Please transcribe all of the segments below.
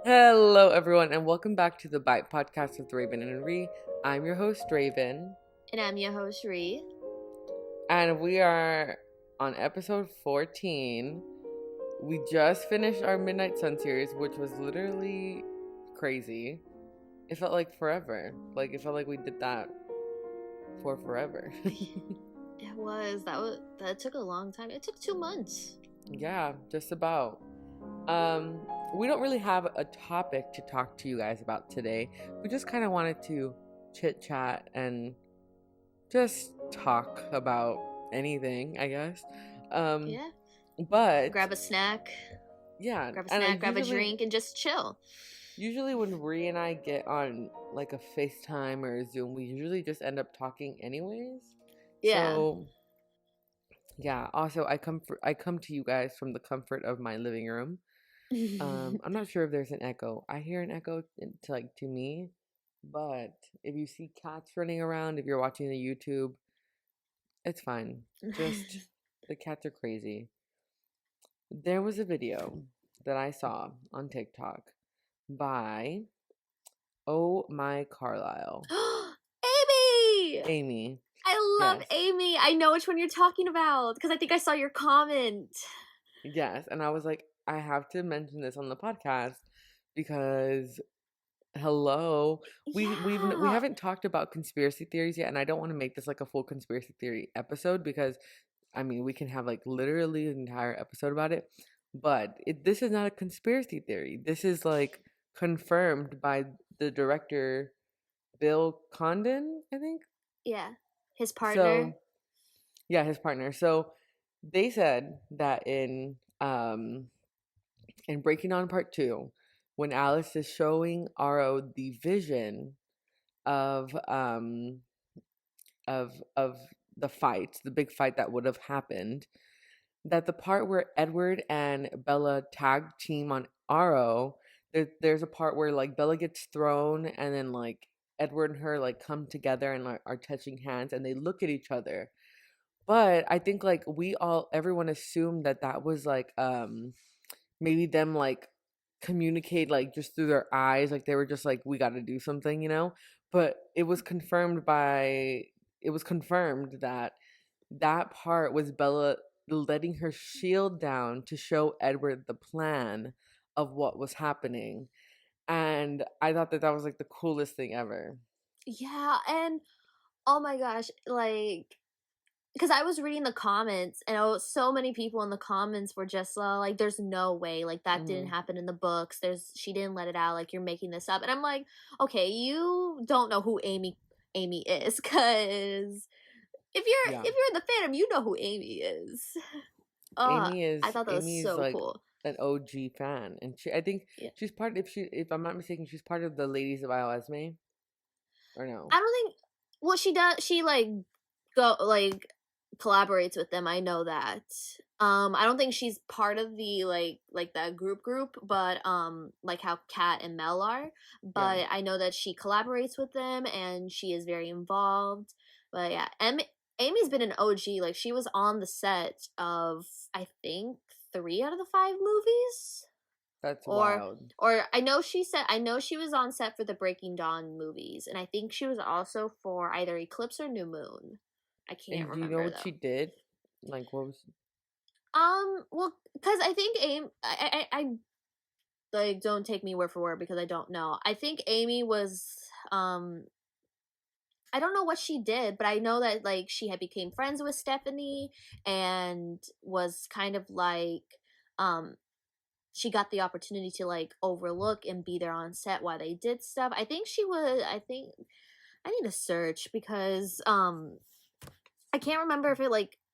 Hello, everyone, and welcome back to the Bite Podcast with Raven and Rhe. I'm your host, Raven, And I'm your host, Rhe. and we are on episode 14. We just finished our Midnight Sun series, which was literally crazy. It felt like forever. It felt like we did that for forever. It was. That took a long time. It took 2 months. Yeah, just about. We don't really have a topic to talk to you guys about today. We just kind of wanted to chit chat and just talk about anything, I guess. Yeah. But Grab a snack. yeah, Grab a snack, grab a usually, drink, and just chill. usually when Rhea and I get on like a FaceTime or a Zoom, we usually just end up talking anyways. Yeah. So yeah. Also, I come to you guys from the comfort of my living room. I'm not sure if there's an echo. I hear an echo to me, but if you see cats running around, if you're watching the YouTube, it's fine. Just the cats are crazy. There was a video that I saw on TikTok by Oh My Carlisle. Amy! Amy. I love Yes. Amy. I know which one you're talking about because I think I saw your comment. Yes. And I was like, I have to mention this on the podcast because hello. We Yeah. haven't talked about conspiracy theories yet, and I don't want to make this like a full conspiracy theory episode because I mean we can have like literally an entire episode about it. But this is not a conspiracy theory. This is like confirmed by the director Bill Condon, I think. Yeah. His partner. So yeah, his partner. So they said that in Breaking On Part 2, when Alice is showing Aro the vision of of the fight, the big fight that would have happened, that the part where Edward and Bella tag team on Aro, there's a part where like Bella gets thrown and then like Edward and her like come together and like are touching hands and they look at each other. But I think like everyone assumed that that was like maybe them like communicate like just through their eyes, like they were just like we got to do something, but it was confirmed that that part was Bella letting her shield down to show Edward the plan of what was happening. And I thought that that was like the coolest thing ever. Yeah, and oh my gosh, like because I was reading the comments and so many people in the comments were just like, "There's no way, like that didn't Hmm. happen in the books. She didn't let it out. Like you're making this up." And I'm like, "Okay, you don't know who Amy is, because Yeah. if you're in the fandom, you know who Amy is." I thought that was Amy is so like cool. an OG fan, and I think Yeah, she's part. If I'm not mistaken, she's part of the Ladies of Esme, or no? I don't think. Well, she does. She like go like collaborates with them. I know that. I don't think she's part of the like that group, but like how Kat and Mel are. Yeah. But I know that she collaborates with them and she is very involved. But yeah, Amy's been an OG. Like she was on the set of I think 3 out of the 5 movies. That's Or wild. I know she was on set for the Breaking Dawn movies, and I think she was also for either Eclipse or New Moon. I can't And do you know remember what she though. did? Like, what was? Well, because I think I like don't take me word for word because I don't know. I think Amy was I don't know what she did, but I know that like she had became friends with Stephanie and was kind of like um she got the opportunity to like overlook and be there on set while they did stuff. I think I need to search because I can't remember if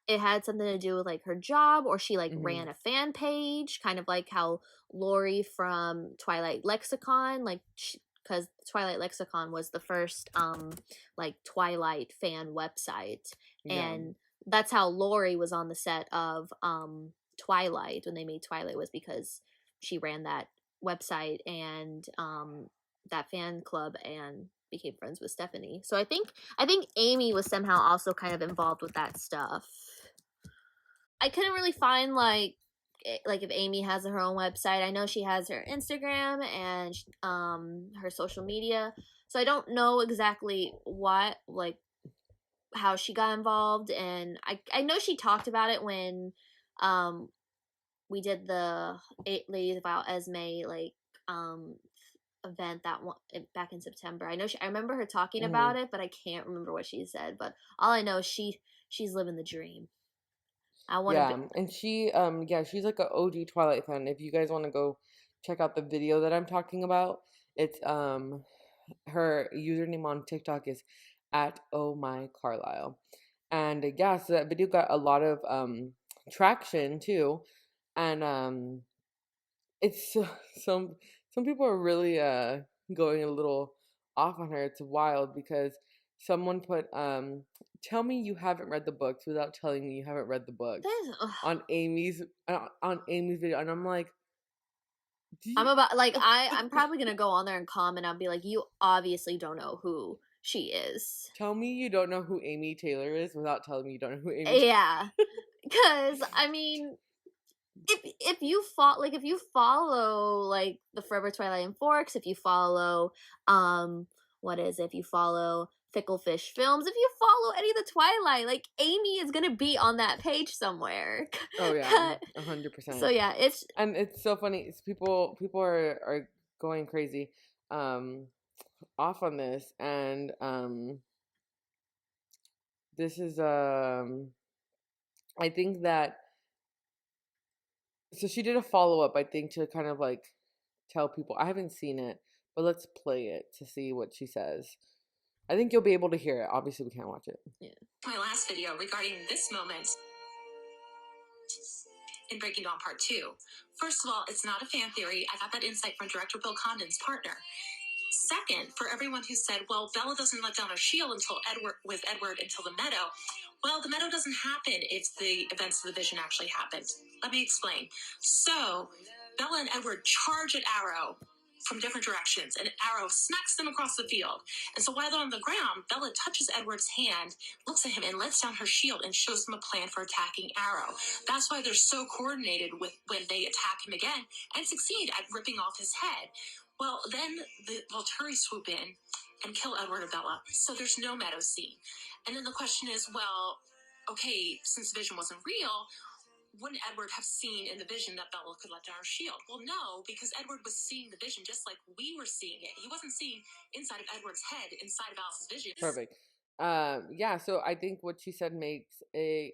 it had something to do with like her job or she like Mm-hmm. ran a fan page, kind of like how Lori from Twilight Lexicon, like because Twilight Lexicon was the first like Twilight fan website, Yeah. and that's how Lori was on the set of Twilight when they made Twilight, was because she ran that website and that fan club and became friends with Stephanie. So I think Amy was somehow also kind of involved with that stuff. I couldn't really find like like if Amy has her own website. I know she has her Instagram and her social media. So I don't know exactly what, like, how she got involved, and I know she talked about it when um we did the Eight Ladies About Esme, like, um event that one back in September. I remember her talking Mm-hmm. about it, but I can't remember what she said. But all I know is she's living the dream. I want to Yeah, be. and she's like a OG Twilight fan. If you guys want to go check out the video that I'm talking about, it's her username on TikTok is at Oh My Carlisle. And yeah, so that video got a lot of traction too. And it's some people are really going a little off on her. It's wild because someone put tell me you haven't read the books without telling me you haven't read the books Ugh. on Amy's video, and I'm like, do I'm you, about, like, I'm probably gonna go on there and comment. I'll be like, you obviously don't know who she is. tell me you don't know who Amy Taylor is without telling me you don't know who Amy Yeah, because I mean, if you follow, like, if you follow, like, the Forever Twilight and Forks, if you follow what is it, if you follow Fickle Fish Films, if you follow any of the Twilight, like, Amy is gonna be on that page somewhere. Oh yeah, 100%. So yeah, it's And it's so funny. It's people are going crazy um off on this, and this is I think that so she did a follow up, I think, to kind of like tell people. I haven't seen it, but let's play it to see what she says. I think you'll be able to hear it. Obviously, we can't watch it. yeah. My last video regarding this moment in Breaking Dawn Part 2. First of all, it's not a fan theory. I got that insight from director Bill Condon's partner. Second, for everyone who said, well, Bella doesn't let down her shield until Edward until the meadow. Well, the meadow doesn't happen if the events of the vision actually happened. Let me explain. So, Bella and Edward charge at Arrow from different directions, and Arrow smacks them across the field. And so while they're on the ground, Bella touches Edward's hand, looks at him, and lets down her shield and shows them a plan for attacking Arrow. That's why they're so coordinated with when they attack him again and succeed at ripping off his head. Well, then the Volturi swoop in and kill Edward and Bella, so there's no meadow scene. And then the question is, well, okay, since the vision wasn't real, wouldn't Edward have seen in the vision that Bella could let down her shield? Well, no, because Edward was seeing the vision just like we were seeing it. He wasn't seeing inside of Edward's head, inside of Alice's vision. Perfect. Yeah. So I think what she said makes 100%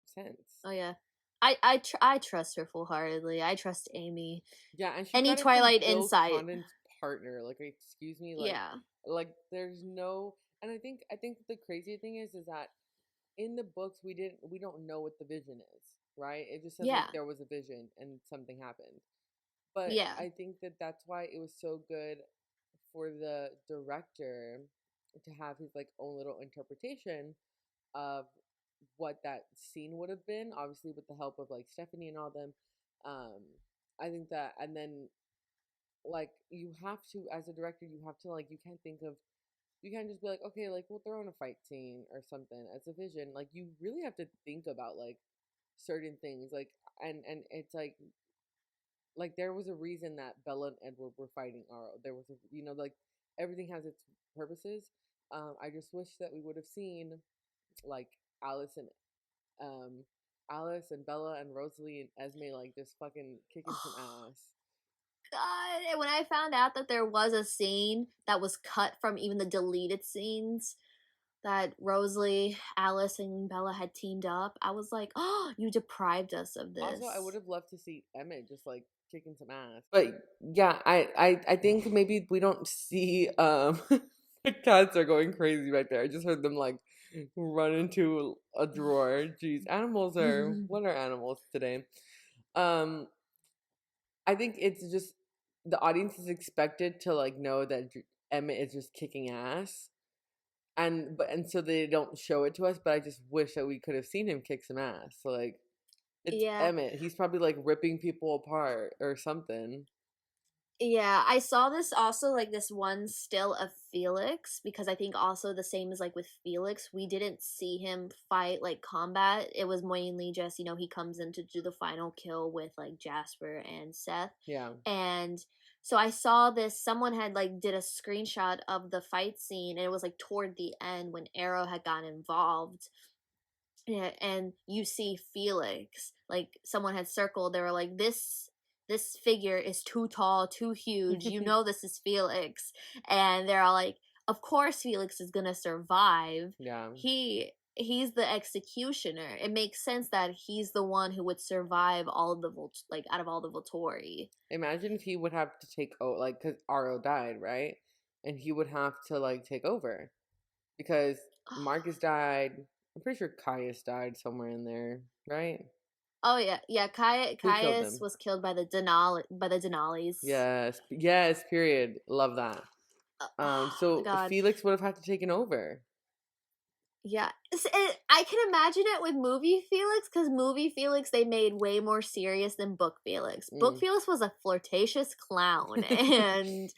sense. Oh yeah. I trust her full heartedly. I trust Amy. Yeah, and she Any got it from Twilight Bill insight. Condon's partner. Like, excuse me, like, Yeah. like there's no. And I think the crazy thing is that in the books we don't know what the vision is, right? It just says Yeah. like there was a vision and something happened. But Yeah. I think that that's why it was so good for the director to have his like own little interpretation of what that scene would have been, obviously with the help of like Stephanie and all them. um I think that, and then like you have to, as a director, you have to like, you can't just be like, okay, like we'll throw in a fight scene or something as a vision. Like you really have to think about like certain things, like, and it's like there was a reason that Bella and Edward were fighting Aro. There was a, like everything has its purposes. I just wish that we would have seen like Alice and um Alice and Bella and Rosalie and Esme like just fucking kicking some ass. God, and when I found out that there was a scene that was cut from even the deleted scenes that Rosalie, Alice, and Bella had teamed up, I was like, "Oh, you deprived us of this." Also, I would have loved to see Emmett just like kicking some ass. But yeah, I think maybe we don't see the cats are going crazy right there. I just heard them like run into a drawer. Jeez, animals are, what are animals today? Um I think it's just the audience is expected to like know that Emmett is just kicking ass. And so they don't show it to us, but I just wish that we could have seen him kick some ass. So like, it's Yeah. Emmett. He's probably like ripping people apart or something. Yeah, I saw this also, like, this one still of Felix, because I think also the same as, like, with Felix, we didn't see him fight, like, combat. It was mainly just, he comes in to do the final kill with, like, Jasper and Seth. Yeah. And so I saw this, someone had, like, did a screenshot of the fight scene, and it was, like, toward the end when Arrow had gotten involved. Yeah, and you see Felix, like someone had circled, they were like, this figure is too tall, too huge. You know this is Felix. And they're all like, of course Felix is gonna survive. Yeah. He's the executioner. It makes sense that he's the one who would survive all of the out of all the Volturi. Imagine if he would have to take over, like, because Aro died, right? And he would have to, like, take over. Because Marcus died. I'm pretty sure Caius died somewhere in there, right? Oh yeah. Who killed Caius him? was killed by the Denali's. Yes, period. Love that. So God. Felix would have had to taken over. Yeah, I can imagine it with movie Felix, because movie Felix they made way more serious than book Felix. Book Felix was a flirtatious clown, and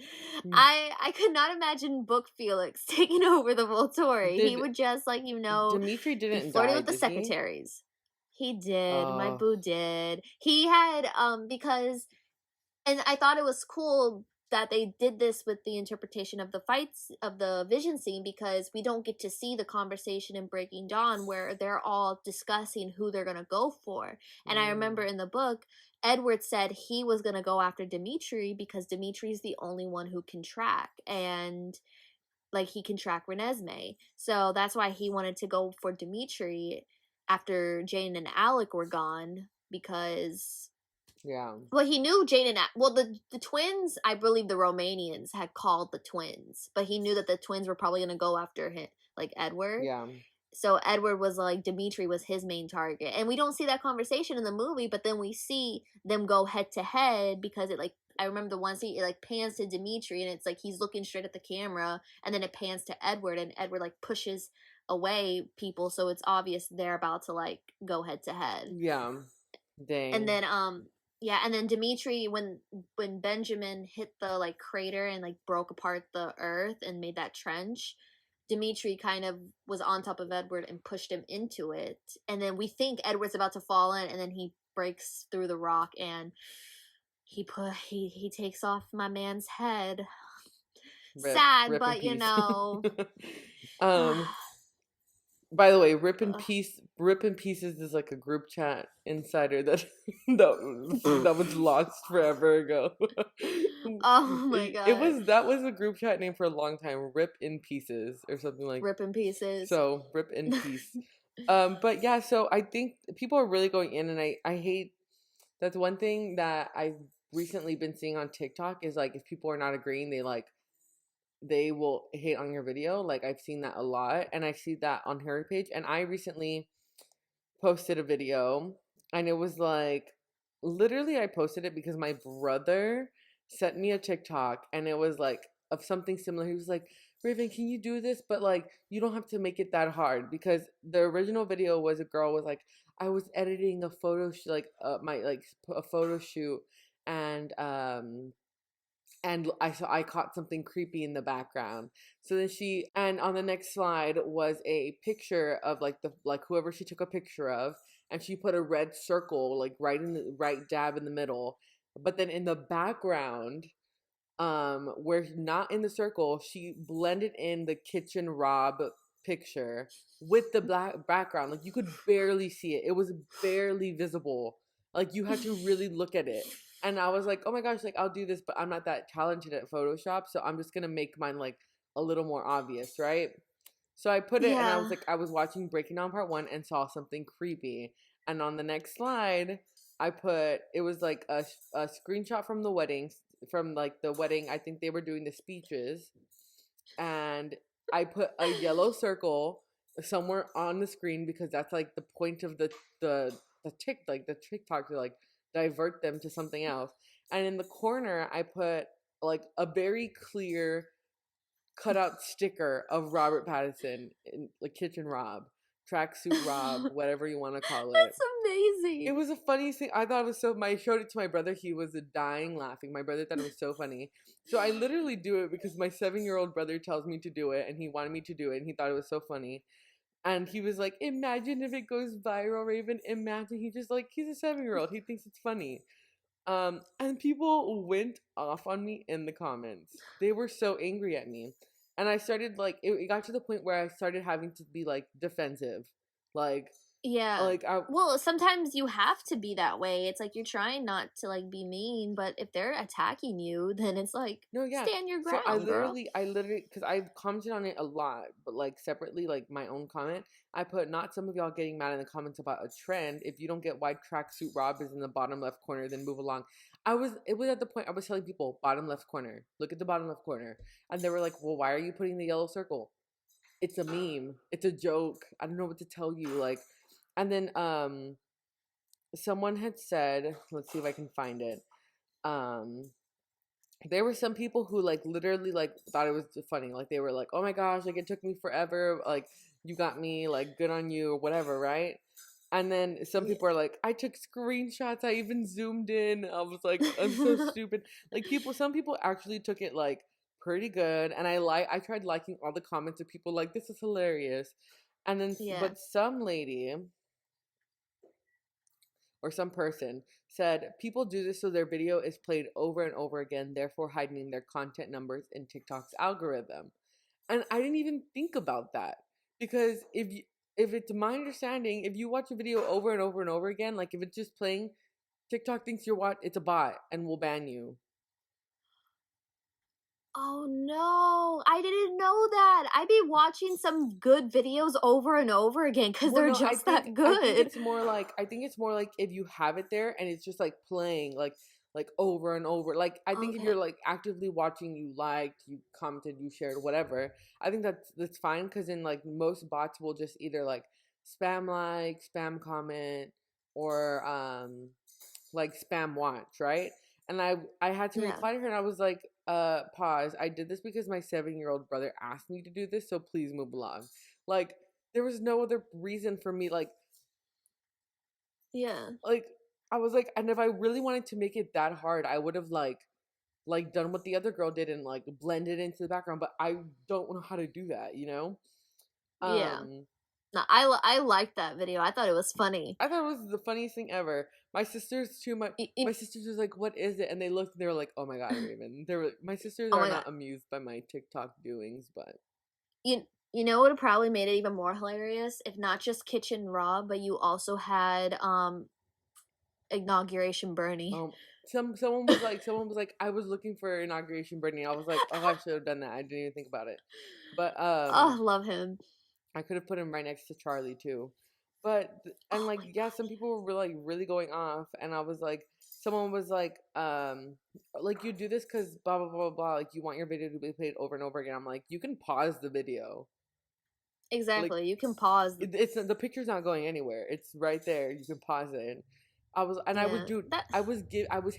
I could not imagine book Felix taking over the Volturi. He would just Dimitri be didn't flirting die, with the did he? secretaries. He did. My Oh. boo did. He had because, and I thought it was cool that they did this with the interpretation of the fights of the vision scene, because we don't get to see the conversation in Breaking Dawn where they're all discussing who they're going to go for. And I remember in the book, Edward said he was going to go after Dimitri because Dimitri's the only one who can track, and like he can track Renesme. So that's why he wanted to go for Dimitri after Jane and Alec were gone, because well, he knew Jane and the twins. I believe the Romanians had called the twins, but he knew that the twins were probably gonna go after him, like Edward. Yeah. So Edward was like Dimitri was his main target, and we don't see that conversation in the movie. But then we see them go head to head, because it, like, I remember the one scene, it like pans to Dimitri, and it's like he's looking straight at the camera, and then it pans to Edward, and Edward like pushes away people, so it's obvious they're about to like go head to head. Yeah. Dang. And then yeah, and then Dimitri, when Benjamin hit the like crater and like broke apart the earth and made that trench, Dimitri kind of was on top of Edward and pushed him into it. And then we think Edward's about to fall in, and then he breaks through the rock and he takes off my man's head. Sad, rip but By the way, Rip in Pieces is like a group chat insider that that was lost forever ago. Oh my god. That was a group chat name for a long time, Rip in Pieces or something like Rip in Pieces. So, Rip in Peace. But yeah, so I think people are really going in, and I hate, that's one thing that I've recently been seeing on TikTok is like if people are not agreeing, they will hate on your video. Like I've seen that a lot, and I see that on her page. And I recently posted a video, and it was like, literally I posted it because my brother sent me a TikTok, and it was like of something similar. He was like, Raven, can you do this? But like, you don't have to make it that hard, because the original video was a girl was like, I was editing a photo a photo shoot, and I caught something creepy in the background. So then and on the next slide was a picture of like whoever she took a picture of, and she put a red circle like right dab in the middle. But then in the background, where not in the circle, she blended in the kitchen Rob picture with the black background. Like you could barely see it. It was barely visible. Like you had to really look at it. And I was like, oh my gosh, like I'll do this, but I'm not that talented at Photoshop, so I'm just gonna make mine like a little more obvious, right? So I put it, and I was like, I was watching Breaking Down Part 1 and saw something creepy. And on the next slide, it was like a screenshot from the wedding, I think they were doing the speeches. And I put a yellow circle somewhere on the screen, because that's like the point of the TikTok to like divert them to something else. And in the corner, I put like a very clear cutout sticker of Robert Pattinson in like Kitchen Rob. tracksuit Rob, whatever you want to call it. That's amazing. It was the funniest thing. I thought it was so. I showed it to my brother. He was dying laughing. My brother thought it was so funny. So I literally do it because my 7-year-old brother tells me to do it, and he wanted me to do it, and he thought it was so funny. And he was like, "Imagine if it goes viral, Raven. Imagine." He's just like, he's a 7-year-old. He thinks it's funny. And people went off on me in the comments. They were so angry at me. And I started like it got to the point where I started having to be like defensive. Like Well, sometimes you have to be that way. It's like you're trying not to like be mean, but if they're attacking you, then it's like stand your ground. So I literally, because I've commented on it a lot, but like separately, like my own comment, I put not some of y'all getting mad in the comments about a trend. If you don't get why tracksuit Rob is in the bottom left corner, then move along. It was at the point I was telling people bottom left corner, look at the bottom left corner, and they were like, well, why are you putting the yellow circle? It's a meme. It's a joke. I don't know what to tell you. Like. And then someone had said, let's see if I can find it. There were some people who like literally like thought it was funny. Like they were like, "Oh my gosh, like it took me forever. Like you got me, like good on you or whatever, right?" And then some people are like, "I took screenshots. I even zoomed in." I was like, "I'm so stupid." Like some people actually took it like pretty good, and I tried liking all the comments of people like, "This is hilarious." And then but some lady or some person said people do this so their video is played over and over again, therefore heightening their content numbers in TikTok's algorithm. And I didn't even think about that because if it's my understanding, if you watch a video over and over and over again, like if it's just playing, TikTok thinks it's a bot and will ban you. Oh no, I didn't know that. I'd be watching some good videos over and over again because they're just that good. I think it's more like if you have it there and it's just like playing like over and over. Like I think if you're like actively watching, you liked, you commented, you shared, whatever. I think that's fine because in like most bots will just either like spam like, spam comment, or like spam watch, right? And I had to reply to her and I was like, pause. I did this because my 7-year-old brother asked me to do this, so please move along. Like, there was no other reason for me, like I was like, and if I really wanted to make it that hard, I would have like done what the other girl did and like blended into the background, but I don't know how to do that, you know? No, I liked that video. I thought it was funny. I thought it was the funniest thing ever. My sisters too. My sisters was like, "What is it?" And they looked. And they were like, "Oh my god, Raven!" My sisters are not amused by my TikTok doings, but you know what would probably made it even more hilarious if not just Kitchen Rob, but you also had Inauguration Bernie. Someone was like, I was looking for Inauguration Bernie. I was like, oh, I should have done that. I didn't even think about it. But oh, love him. I could have put him right next to Charlie too. But and like some people were like really going off, and I was like, someone was like you do this because blah blah blah blah. Like you want your video to be played over and over again. I'm like, you can pause the video. Exactly, like, you can pause. The picture's not going anywhere. It's right there. You can pause it. I was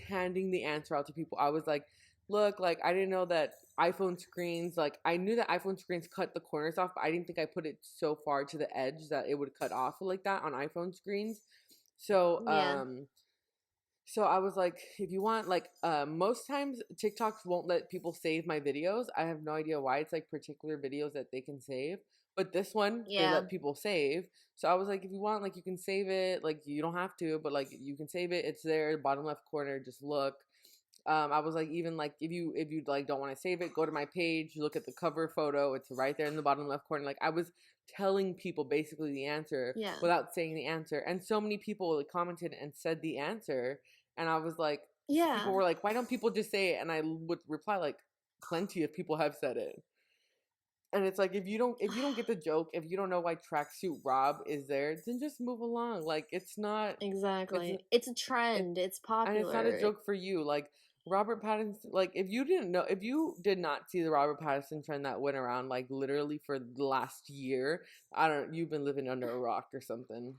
handing the answer out to people. I was like, look, like I didn't know that iPhone screens, like I knew that iPhone screens cut the corners off, but I didn't think I put it so far to the edge that it would cut off like that on iPhone screens. So so I was like, if you want, like most times TikToks won't let people save my videos. I have no idea why. It's like particular videos that they can save. But this one, they let people save. So I was like, if you want, like, you can save it. Like, you don't have to, but, like, you can save it. It's there, bottom left corner. Just look. I was like, even, like, if you like, don't want to save it, go to my page. Look at the cover photo. It's right there in the bottom left corner. Like, I was telling people basically the answer without saying the answer. And so many people like, commented and said the answer. And I was like, people were like, why don't people just say it? And I would reply, like, plenty of people have said it. And it's like if you don't get the joke, if you don't know why tracksuit Rob is there, then just move along. Like it's not exactly. It's a trend. It's popular, and it's not a joke for you. Like Robert Pattinson. Like if you did not see the Robert Pattinson trend that went around like literally for the last year, you've been living under a rock or something.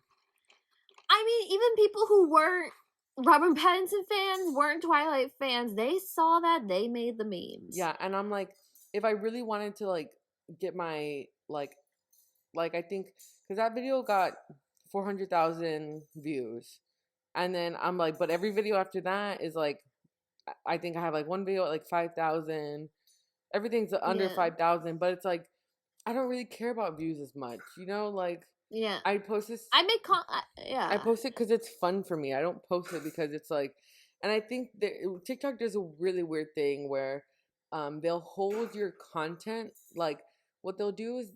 I mean, even people who weren't Robert Pattinson fans, weren't Twilight fans, they saw that, they made the memes. Yeah, and I'm like, if I really wanted to like get my like I think because that video got 400,000 views. And then I'm like, but every video after that is like, I think I have like one video at like 5,000. Everything's under Yeah. 5,000, but it's like, I don't really care about views as much, you know? Like, Yeah. I post this. I make yeah. I post it because it's fun for me. I don't post it because it's like, and I think that TikTok does a really weird thing where they'll hold your content. Like, what they'll do is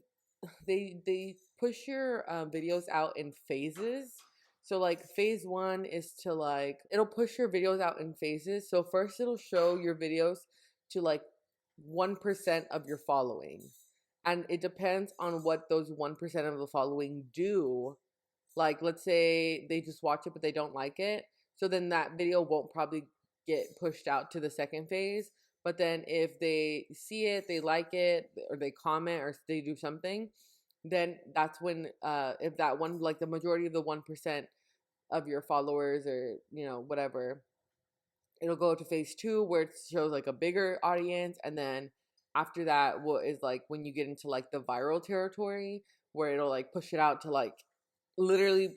they push your videos out in phases. So like phase one is to like, it'll push your videos out in phases. So first it'll show your videos to like 1% of your following, and it depends on what those 1% of the following do. Like, let's say they just watch it but they don't like it, so then that video won't probably get pushed out to the second phase. But then if they see it, they like it, or they comment, or they do something, then that's when if that one, like the majority of the 1% of your followers, or you know, whatever, it'll go to phase two where it shows like a bigger audience. And then after that, what is like when you get into like the viral territory, where it'll like push it out to like literally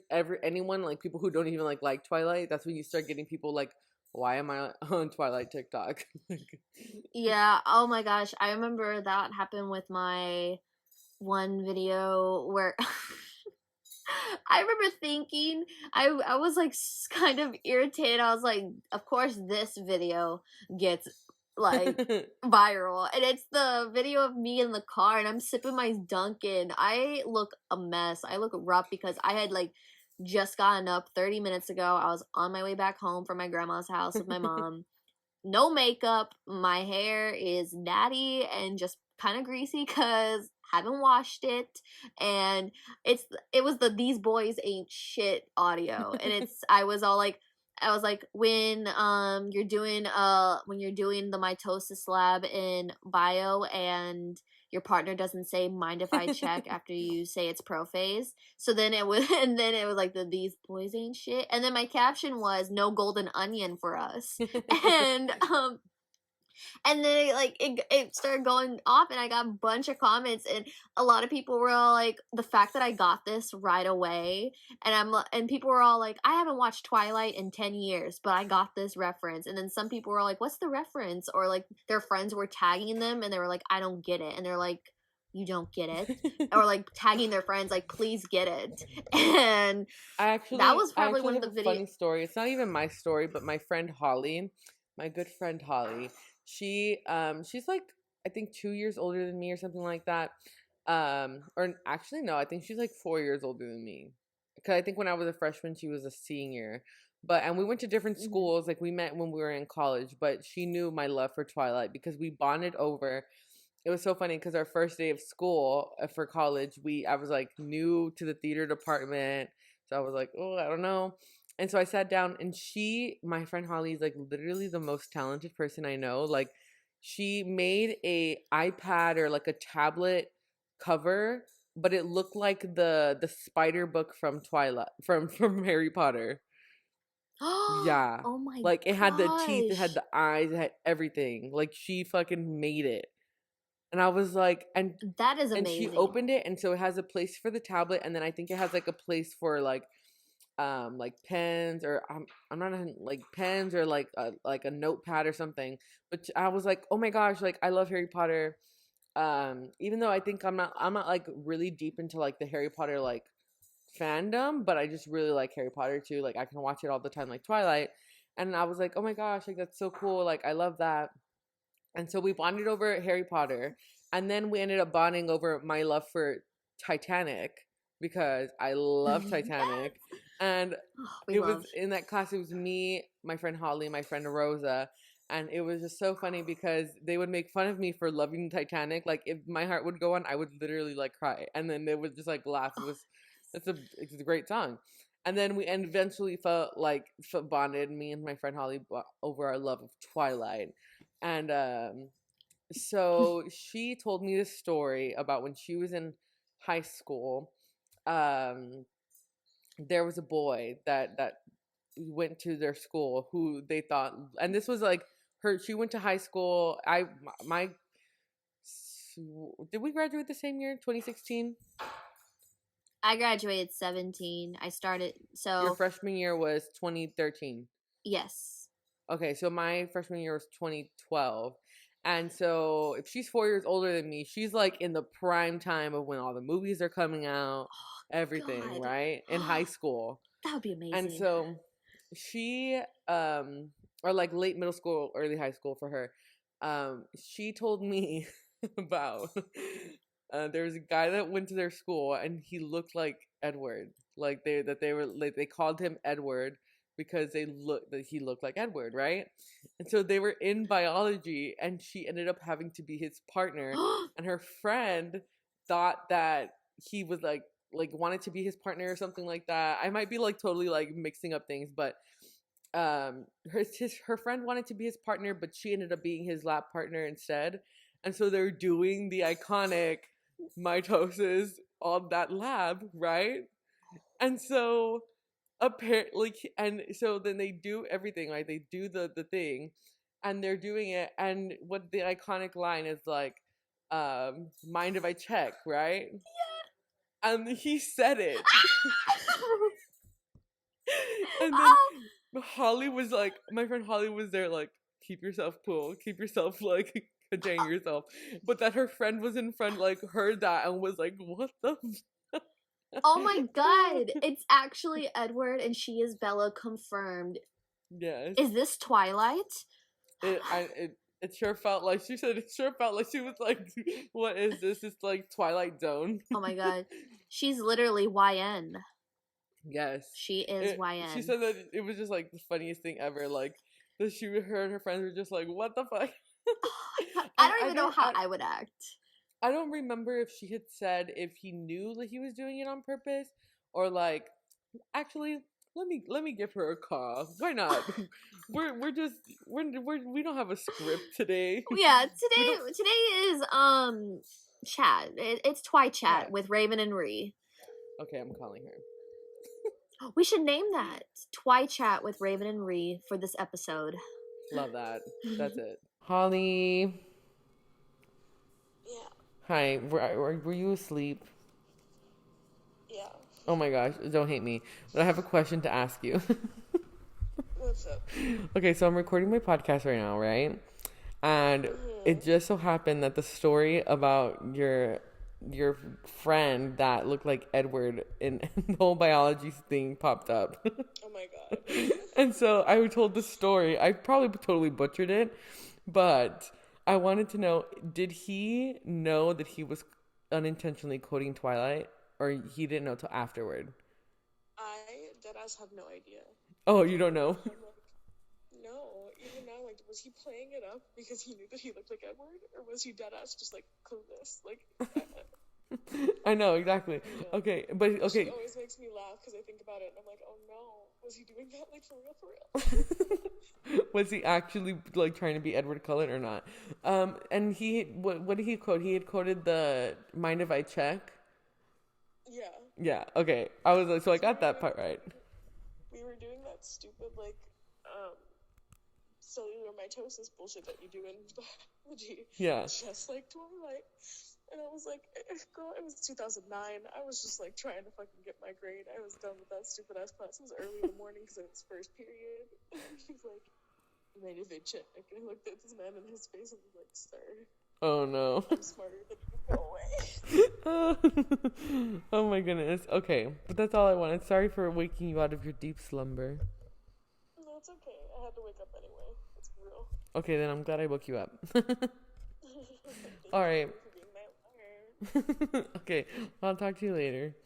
anyone, like people who don't even like Twilight. That's when you start getting people like, why am I on Twilight TikTok? Yeah. Oh my gosh. I remember that happened with my one video where I remember thinking I was like kind of irritated. I was like, of course this video gets like viral, and it's the video of me in the car and I'm sipping my Dunkin'. I look a mess. I look rough because I had like just gotten up 30 minutes ago. I was on my way back home from my grandma's house with my mom. No makeup. My hair is natty and just kind of greasy because haven't washed it. And it was the "these boys ain't shit" audio, and I was like, when you're doing the mitosis lab in bio and your partner doesn't say mind if I check after you say it's prophase. So then it was and then it was like the "these boys ain't shit," and then my caption was "no golden onion for us." and and then it started going off, and I got a bunch of comments, and a lot of people were all like, the fact that I got this right away, and people were all like, I haven't watched Twilight in 10 years, but I got this reference. And then some people were like, what's the reference? Or like their friends were tagging them and they were like, I don't get it. And they're like, you don't get it? Or like tagging their friends like, please get it. And that was probably one of the funny story. It's not even my story, but my friend Holly, my good friend Holly, she's like, I think 2 years older than me or something like that. Or actually no, I think she's like 4 years older than me, because I think when I was a freshman she was a senior. And we went to different schools. Like we met when we were in college, but she knew my love for Twilight because we bonded over. It was so funny because our first day of school for college, I was like new to the theater department, so I was like, oh, I don't know. And so I sat down, and my friend Holly, is like literally the most talented person I know. Like, she made a iPad or like a tablet cover, but it looked like the spider book from Twilight, from Harry Potter. Yeah. Oh my Like, it had the teeth, it had gosh. the eyes, it had everything. Like, she fucking made it. And I was like, and That is and she amazing. opened it, and so it has a place for the tablet, and then I think it has like a place for like pens, or I'm not like pens, or like a notepad or something. But I was like, oh my gosh, like I love Harry Potter. Even though I think I'm not like really deep into like the Harry Potter like fandom, but I just really like Harry Potter too. Like I can watch it all the time, like Twilight. And I was like, oh my gosh, like that's so cool. Like I love that. And so we bonded over Harry Potter. And then we ended up bonding over my love for Titanic, because I love Titanic. And it was in that class, it was me, my friend Holly, my friend Rosa. And it was just so funny because they would make fun of me for loving Titanic. Like if my heart would go on, I would literally like cry. And then they would just like laugh. It's a great song. And then we eventually bonded, me and my friend Holly, over our love of Twilight. And so she told me this story about when she was in high school. There was a boy that went to their school who they thought, and this was like she went to high school. Did we graduate the same year, 2016? I graduated 17. I started Your freshman year was 2013. Yes. Okay, so my freshman year was 2012. And so if she's 4 years older than me, she's like in the prime time of when all the movies are coming out, everything, God. right? In high school. That would be amazing. And so she or like late middle school, early high school for her. She told me about there was a guy that went to their school and he looked like Edward. Like they called him Edward because he looked like Edward, right? And so they were in biology and she ended up having to be his partner and her friend thought that he was like wanted to be his partner or something like that. I might be like totally like mixing up things, but her friend wanted to be his partner, but she ended up being his lab partner instead. And so they're doing the iconic mitosis on that lab, right? And so apparently, and so then they do everything, right? They do the thing and they're doing it, and what the iconic line is like, mind if I check, right? Yeah. And he said it. And then Holly was like, my friend Holly was there like, keep yourself cool, keep yourself like contain yourself. But that her friend was in front, like heard that and was like, what the Oh my god, it's actually Edward and she is Bella, confirmed. Yes. Is this Twilight? It sure felt like, she said it sure felt like she was like, what is this? It's like Twilight Zone. Oh my god. She's literally YN. Yes. She is YN. She said that it was just like the funniest thing ever. Like that her and her friends were just like, what the fuck? Oh my god. I don't even know how I would act. I don't remember if she had said if he knew that he was doing it on purpose or like, actually, let me give her a call. Why not? we don't have a script today. Yeah, today is chat. It's TwiChat with Raven and Rhe. Okay, I'm calling her. We should name that TwiChat with Raven and Rhe for this episode. Love that. That's it. Holly. Yeah. Hi. Were you asleep? Yeah. Oh my gosh, don't hate me. But I have a question to ask you. What's up? Okay, so I'm recording my podcast right now, right? And it just so happened that the story about your friend that looked like Edward in the whole biology thing popped up. Oh my god. And so I told the story. I probably totally butchered it, but I wanted to know, did he know that he was unintentionally quoting Twilight, or he didn't know till afterward? I deadass have no idea. Oh, you don't know? No, even now, like, was he playing it up because he knew that he looked like Edward, or was he deadass just like clueless? Like, I know exactly. Yeah. Okay, but okay. She always makes me laugh because I think about it and I'm like, oh no, was he doing that like for real? Was he actually like trying to be Edward Cullen or not? And what did he quote? He had quoted the "Mind if I check." Yeah. Yeah. Okay. I was like, so I got that part right. We were doing that stupid like cellular mitosis bullshit that you do in biology. Yeah. Just like Twilight. And I was like, girl, it was 2009. I was just like trying to fucking get my grade. I was done with that stupid ass class. It was early in the morning because it was first period. And she's like, maybe they check. And I looked at this man in his face and was like, sir. Oh no. I'm smarter than you. Go away. Oh my goodness. Okay, but that's all I wanted. Sorry for waking you out of your deep slumber. No, it's okay. I had to wake up anyway. It's real. Okay, then I'm glad I woke you up. All right. Okay, I'll talk to you later.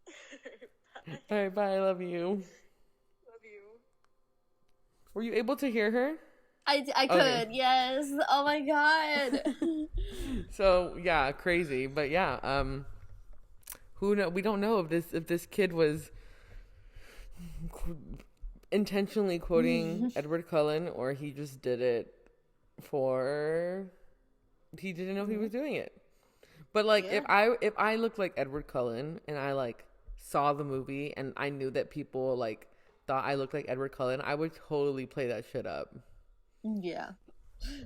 Bye. All right, bye. I love you. Love you. Were you able to hear her? I could, okay. Yes. Oh my god. So yeah, crazy, but yeah. Who know? We don't know if this kid was intentionally quoting Edward Cullen or he just did it he didn't know he was doing it. But like, yeah. if I looked like Edward Cullen and I like saw the movie and I knew that people like thought I looked like Edward Cullen, I would totally play that shit up. Yeah,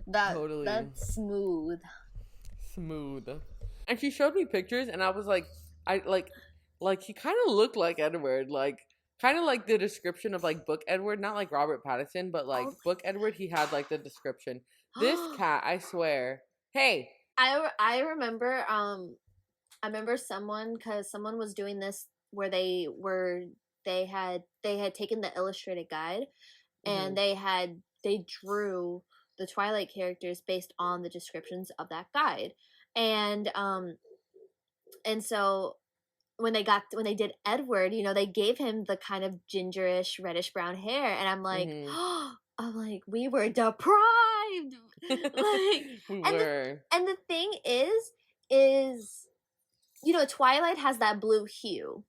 that's smooth. And she showed me pictures, and I was like, I like Like, he kind of looked like Edward, like, kind of like the description of, like, book Edward, not like Robert Pattinson, but, like, Oh, book Edward, he had, like, the description. This cat, I swear. Hey! I remember I remember someone, because someone was doing this where they had taken the illustrated guide, and Mm-hmm. they drew the Twilight characters based on the descriptions of that guide. And so when they did Edward, they gave him the kind of gingerish reddish brown hair, and I'm like, Mm-hmm. I'm like, we were deprived. Like, We and were. the thing is Twilight has that blue hue.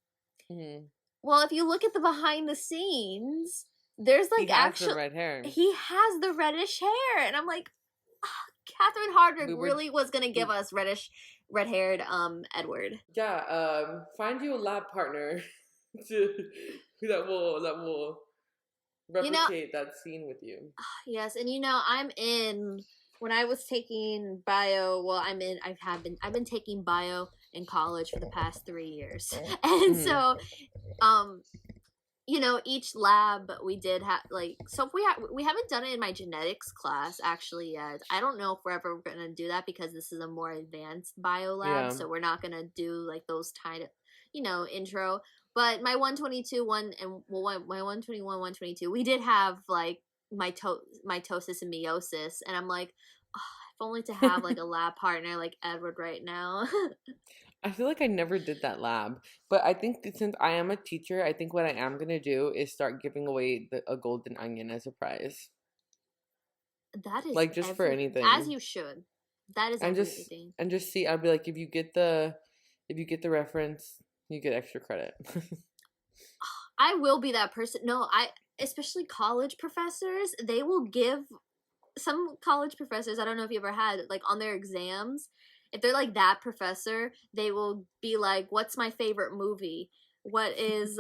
Mm-hmm. Well, if you look at the behind the scenes, there's He like has the actual red hair. he has the reddish hair, and I'm like, Catherine Hardwicke We were. really was gonna give us red haired Edward. Yeah. Find you a lab partner to that will You know, replicate that scene with you. yes, and I'm in. When I was taking bio, well, I've been taking bio in college for the past 3 years, and Mhm. so each lab we did have, like, so if we haven't done it in my genetics class actually yet. I don't know if we're ever gonna do that because this is a more advanced bio lab, Yeah. so we're not gonna do like those kind of intro. But my 122 one and my 121 122, we did have like mitosis and meiosis, and I'm like, oh, if only to have like a lab partner like Edward right now. I feel like I never did that lab, but I think that since I am a teacher, I think what I am gonna do is start giving away a golden onion as a prize, That is like just for as anything, you should. That is and just everything. and just see. I'll be like, if you get the reference, you get extra credit. I will be that person. No, especially college professors, they will give some college professors, I don't know if you ever had, like, on their exams, if they're like that professor, they will be like, "What's my favorite movie? What is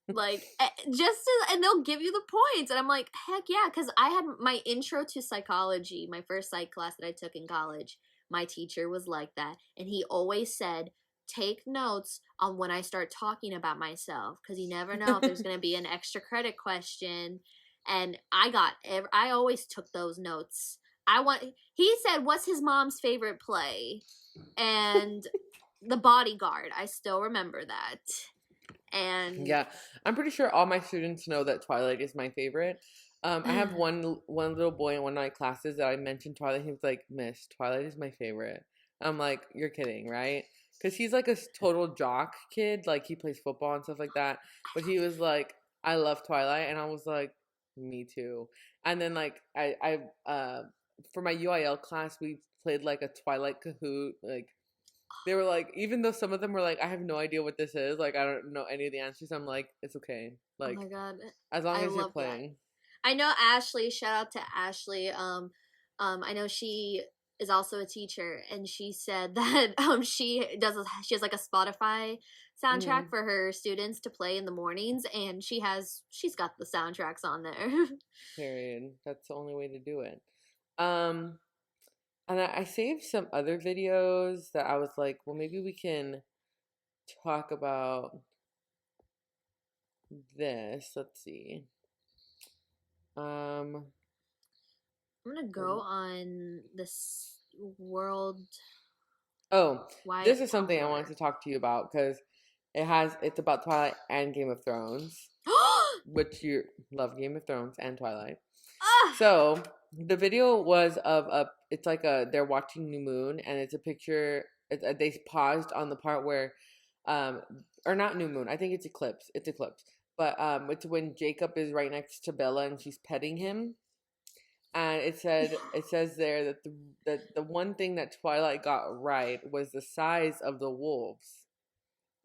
like and they'll give you the points." And I'm like, "Heck yeah," cuz I had my intro to psychology, my first psych class that I took in college. My teacher was like that, and he always said, take notes on when I start talking about myself, because you never know if there's going to be an extra credit question. And I always took those notes. He said, what's his mom's favorite play? And The Bodyguard. I still remember that. And Yeah, I'm pretty sure all my students know that Twilight is my favorite. I have one little boy in one of my classes that I mentioned Twilight. He was like, "Miss, Twilight is my favorite." I'm like, "You're kidding, right?" Because he's like a total jock kid. Like, he plays football and stuff like that. But he was like, "I love Twilight," and I was like, "Me too." And then like for my UIL class, we played like a Twilight Kahoot. Like, they were like, even though some of them were like, I have no idea what this is, like, I don't know any of the answers, I'm like, it's okay. oh Like, my god, as long I as you're love that. playing. I know Ashley. Shout out to Ashley. I know she is also a teacher, and she said that she has like a Spotify soundtrack Mm-hmm. for her students to play in the mornings, and she's got the soundtracks on there. Period. That's the only way to do it. Um, and I saved some other videos that I was like, well, maybe we can talk about this. Let's see. I'm gonna go on this world Oh, wide this is something I wanted Tumblr. to talk to you about because it's about Twilight and Game of Thrones, which you love Game of Thrones and Twilight. Ah! So the video was of it's like they're watching New Moon, and it's a picture. They paused on the part where, or not New Moon. I think it's Eclipse. It's Eclipse, but it's when Jacob is right next to Bella and she's petting him, and it says there that the one thing that Twilight got right was the size of the wolves,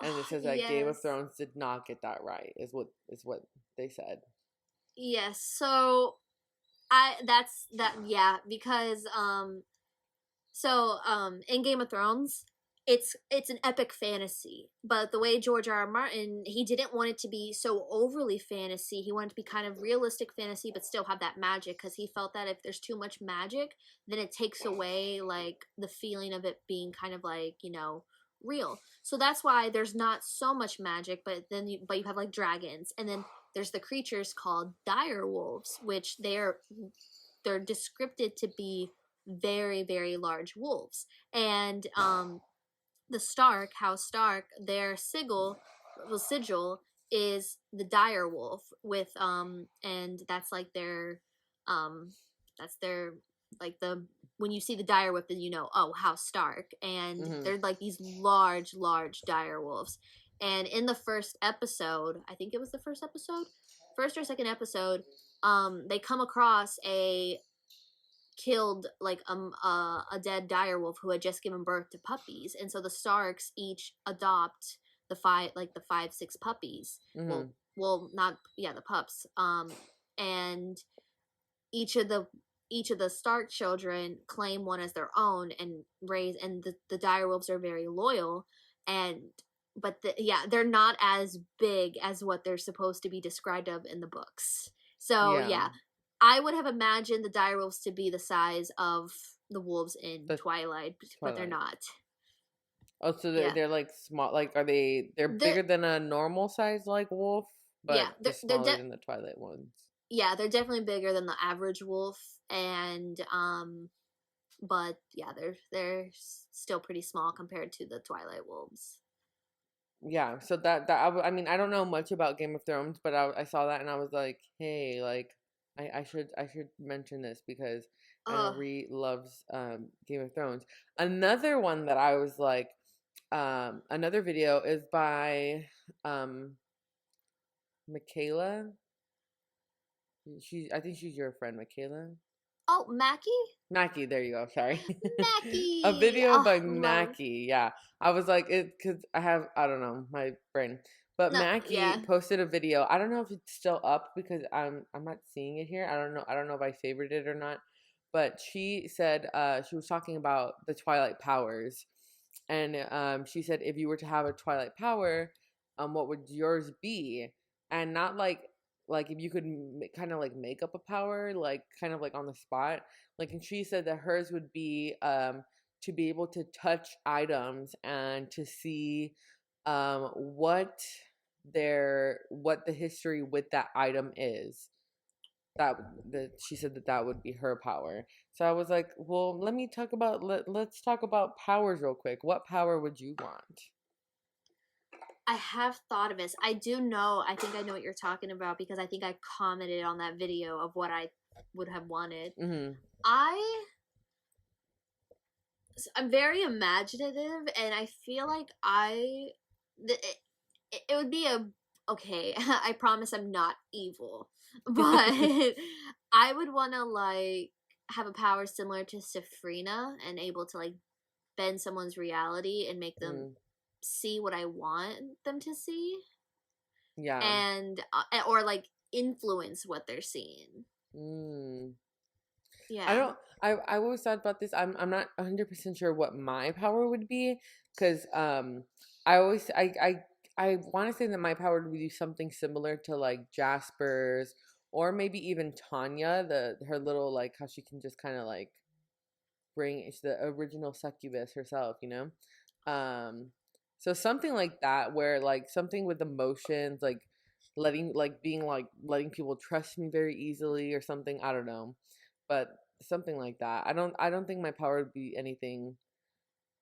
and it says that Game of Yes. Thrones did not get that right. Is what they said. Yes. So yeah, because in Game of Thrones, it's an epic fantasy, but the way George R. R. Martin, he didn't want it to be so overly fantasy. He wanted it to be kind of realistic fantasy, but still have that magic, because he felt that if there's too much magic, then it takes away like the feeling of it being kind of like real. So that's why there's not so much magic, but you have like dragons, and then there's the creatures called dire wolves, which they're described to be very, very large wolves. And the House Stark, their sigil is the dire wolf with and that's like their that's their like the when you see the dire wolf, then you know, oh, House Stark. And they're like these large dire wolves. And in the first episode, I think it was the first or second episode, they come across a killed like a dead direwolf who had just given birth to puppies, and so the Starks each adopt the 5-6 puppies. Well, not the pups. And each of the Stark children claim one as their own and raise, and the direwolves are very loyal, and but they're not as big as what they're supposed to be described of in the books. So yeah, I would have imagined the direwolves to be the size of the wolves in Twilight, but they're not. Oh, so they're like small. Like, are they're bigger than a normal size like wolf, but they're smaller than the Twilight ones. Yeah, they're definitely bigger than the average wolf, and but yeah, they're still pretty small compared to the Twilight wolves. Yeah, so I mean, I don't know much about Game of Thrones, but I saw that and I was like, hey, like I should mention this because I know Rhe loves Game of Thrones. Another one that I was like, another video is by Michaela. I think she's your friend, Michaela. Oh, Mackie, there you go. Sorry. Mackie. A video by Mackie. Yeah. I was like, because I don't know, my brain. But Mackie posted a video. I don't know if it's still up because I'm not seeing it here. I don't know if I favored it or not. But she said she was talking about the Twilight powers. And she said if you were to have a Twilight power, what would yours be? And not like if you could kind of like make up a power, like kind of like on the spot. Like, and she said that hers would be to be able to touch items and to see what the history with that item is. That she said that would be her power. So I was like, well, let's talk about powers real quick. What power would you want? I have thought of this. I think I know what you're talking about because I think I commented on that video of what I would have wanted. I'm very imaginative, and I feel like it would be okay. I promise I'm not evil, but I would want to like have a power similar to Sabrina and able to like bend someone's reality and make them see what I want them to see. Yeah. And or like influence what they're seeing. Yeah. I always thought about this. I'm not 100% sure what my power would be because I want to say that my power would be something similar to like Jasper's or maybe even Tanya, her little like how she can just kind of like bring the original succubus herself, you know? So something like that where like something with emotions, like letting people trust me very easily or something. I don't know. But something like that. I don't think my power would be anything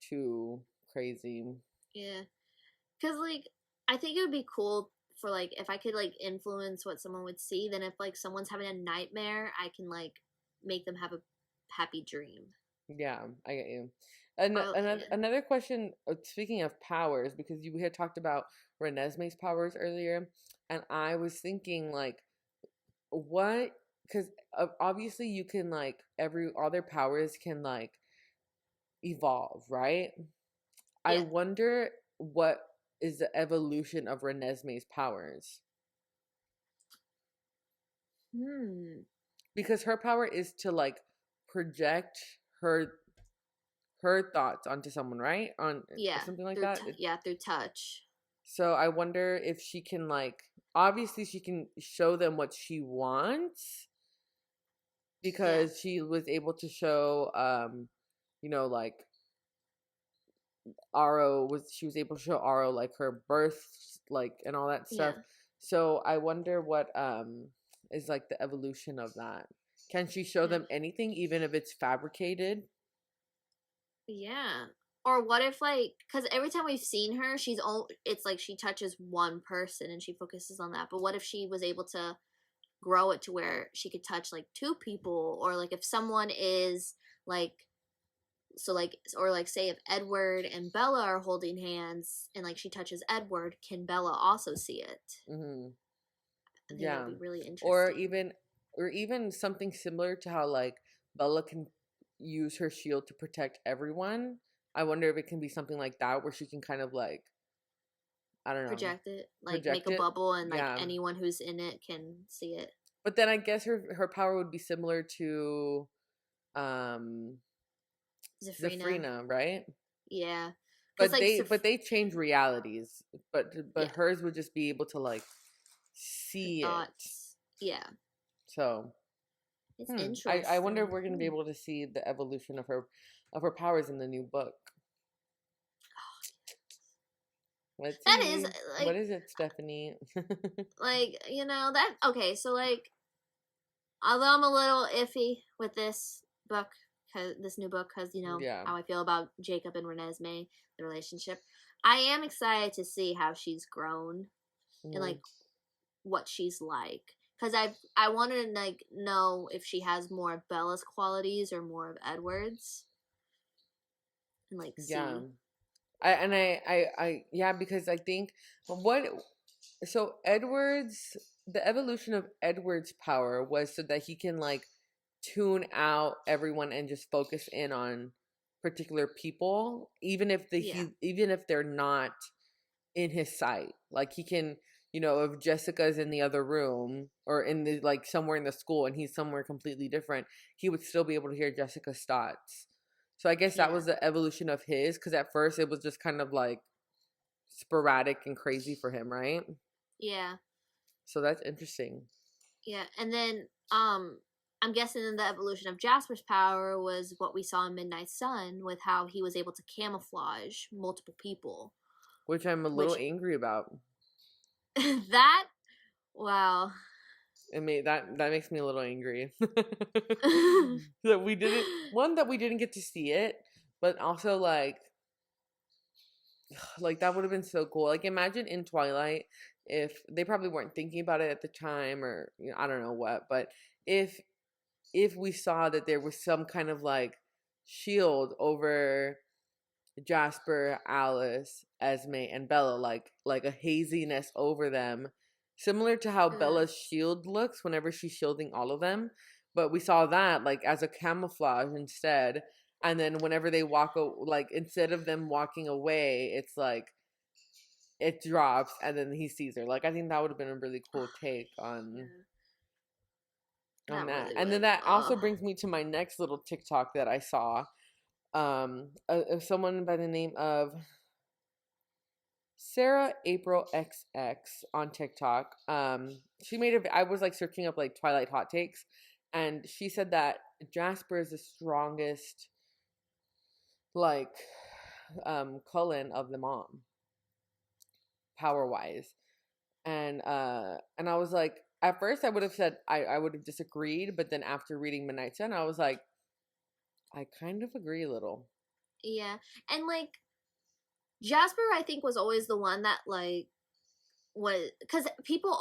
too crazy. Yeah. Cuz like I think it would be cool for like if I could like influence what someone would see, then if like someone's having a nightmare, I can like make them have a happy dream. Yeah, I get you. Another question, speaking of powers, because we had talked about Renesme's powers earlier, and I was thinking like, what? Because obviously you can like all their powers can like evolve, right? Yeah. I wonder what is the evolution of Renesme's powers. Because her power is to like project her thoughts onto someone, right? Something like that. Through touch. So I wonder if she can like obviously she can show them what she wants because she was able to show you know, like she was able to show Aro like her birth, like, and all that stuff. Yeah. So I wonder what is like the evolution of that. Can she show Yeah. them anything, even if it's fabricated? Yeah. Or what if, like, because every time we've seen her, it's like she touches one person and she focuses on that. But what if she was able to grow it to where she could touch like two people, or like if someone is like, so like, or like say if Edward and Bella are holding hands and like she touches Edward, can Bella also see it? Mm-hmm. I think that Yeah. would be really interesting. Or even something similar to how like Bella can use her shield to protect everyone. I wonder if it can be something like that where she can kind of like, I don't know, project it, like project make a it. bubble and like Yeah. anyone who's in it can see it. But then I guess her power would be similar to um Zephrina, right? Yeah. But like they change realities. But yeah, hers would just be able to like see it. thoughts. Yeah. So It's I wonder if interesting. we're gonna be able to see the evolution of her powers in the new book. Let's That see. is like, What is it, Stephanie? like, you know, that okay, so like, although I'm a little iffy with this book, this new book, because you know Yeah. how I feel about Jacob and Renesme, the relationship, I am excited to see how she's grown and like what she's like, because I wanted to like know if she has more of Bella's qualities or more of Edward's, and like see. Yeah. I yeah, because I think the evolution of Edward's power was so that he can like tune out everyone and just focus in on particular people, even if even if they're not in his sight. Like he can, if Jessica's in the other room or in the like somewhere in the school and he's somewhere completely different, he would still be able to hear Jessica's thoughts. So I guess that was the evolution of his, because at first it was just kind of like sporadic and crazy for him, right? Yeah. So that's interesting. Yeah, and then I'm guessing then the evolution of Jasper's power was what we saw in Midnight Sun, with how he was able to camouflage multiple people. Which I'm a little angry about. That, wow. That makes me a little angry. that we didn't get to see it, but also like that would have been so cool. Like imagine in Twilight, if they probably weren't thinking about it at the time, or I don't know what, but if we saw that there was some kind of like shield over Jasper, Alice, Esme, and Bella, like a haziness over them, similar to how Bella's shield looks whenever she's shielding all of them. But we saw that like as a camouflage instead. And then whenever they like instead of them walking away, it's like it drops and then he sees her. Like I think that would have been a really cool take on that. Really and then that also brings me to my next little TikTok that I saw. Someone by the name of Sarah April XX on TikTok. She made I was like searching up like Twilight hot takes, and she said that Jasper is the strongest like Cullen of them all, power wise. And I was like, at first I would have said I would have disagreed, but then after reading Midnight Sun, I was like, I kind of agree a little. Yeah, and like Jasper, I think was always the one that like was, because people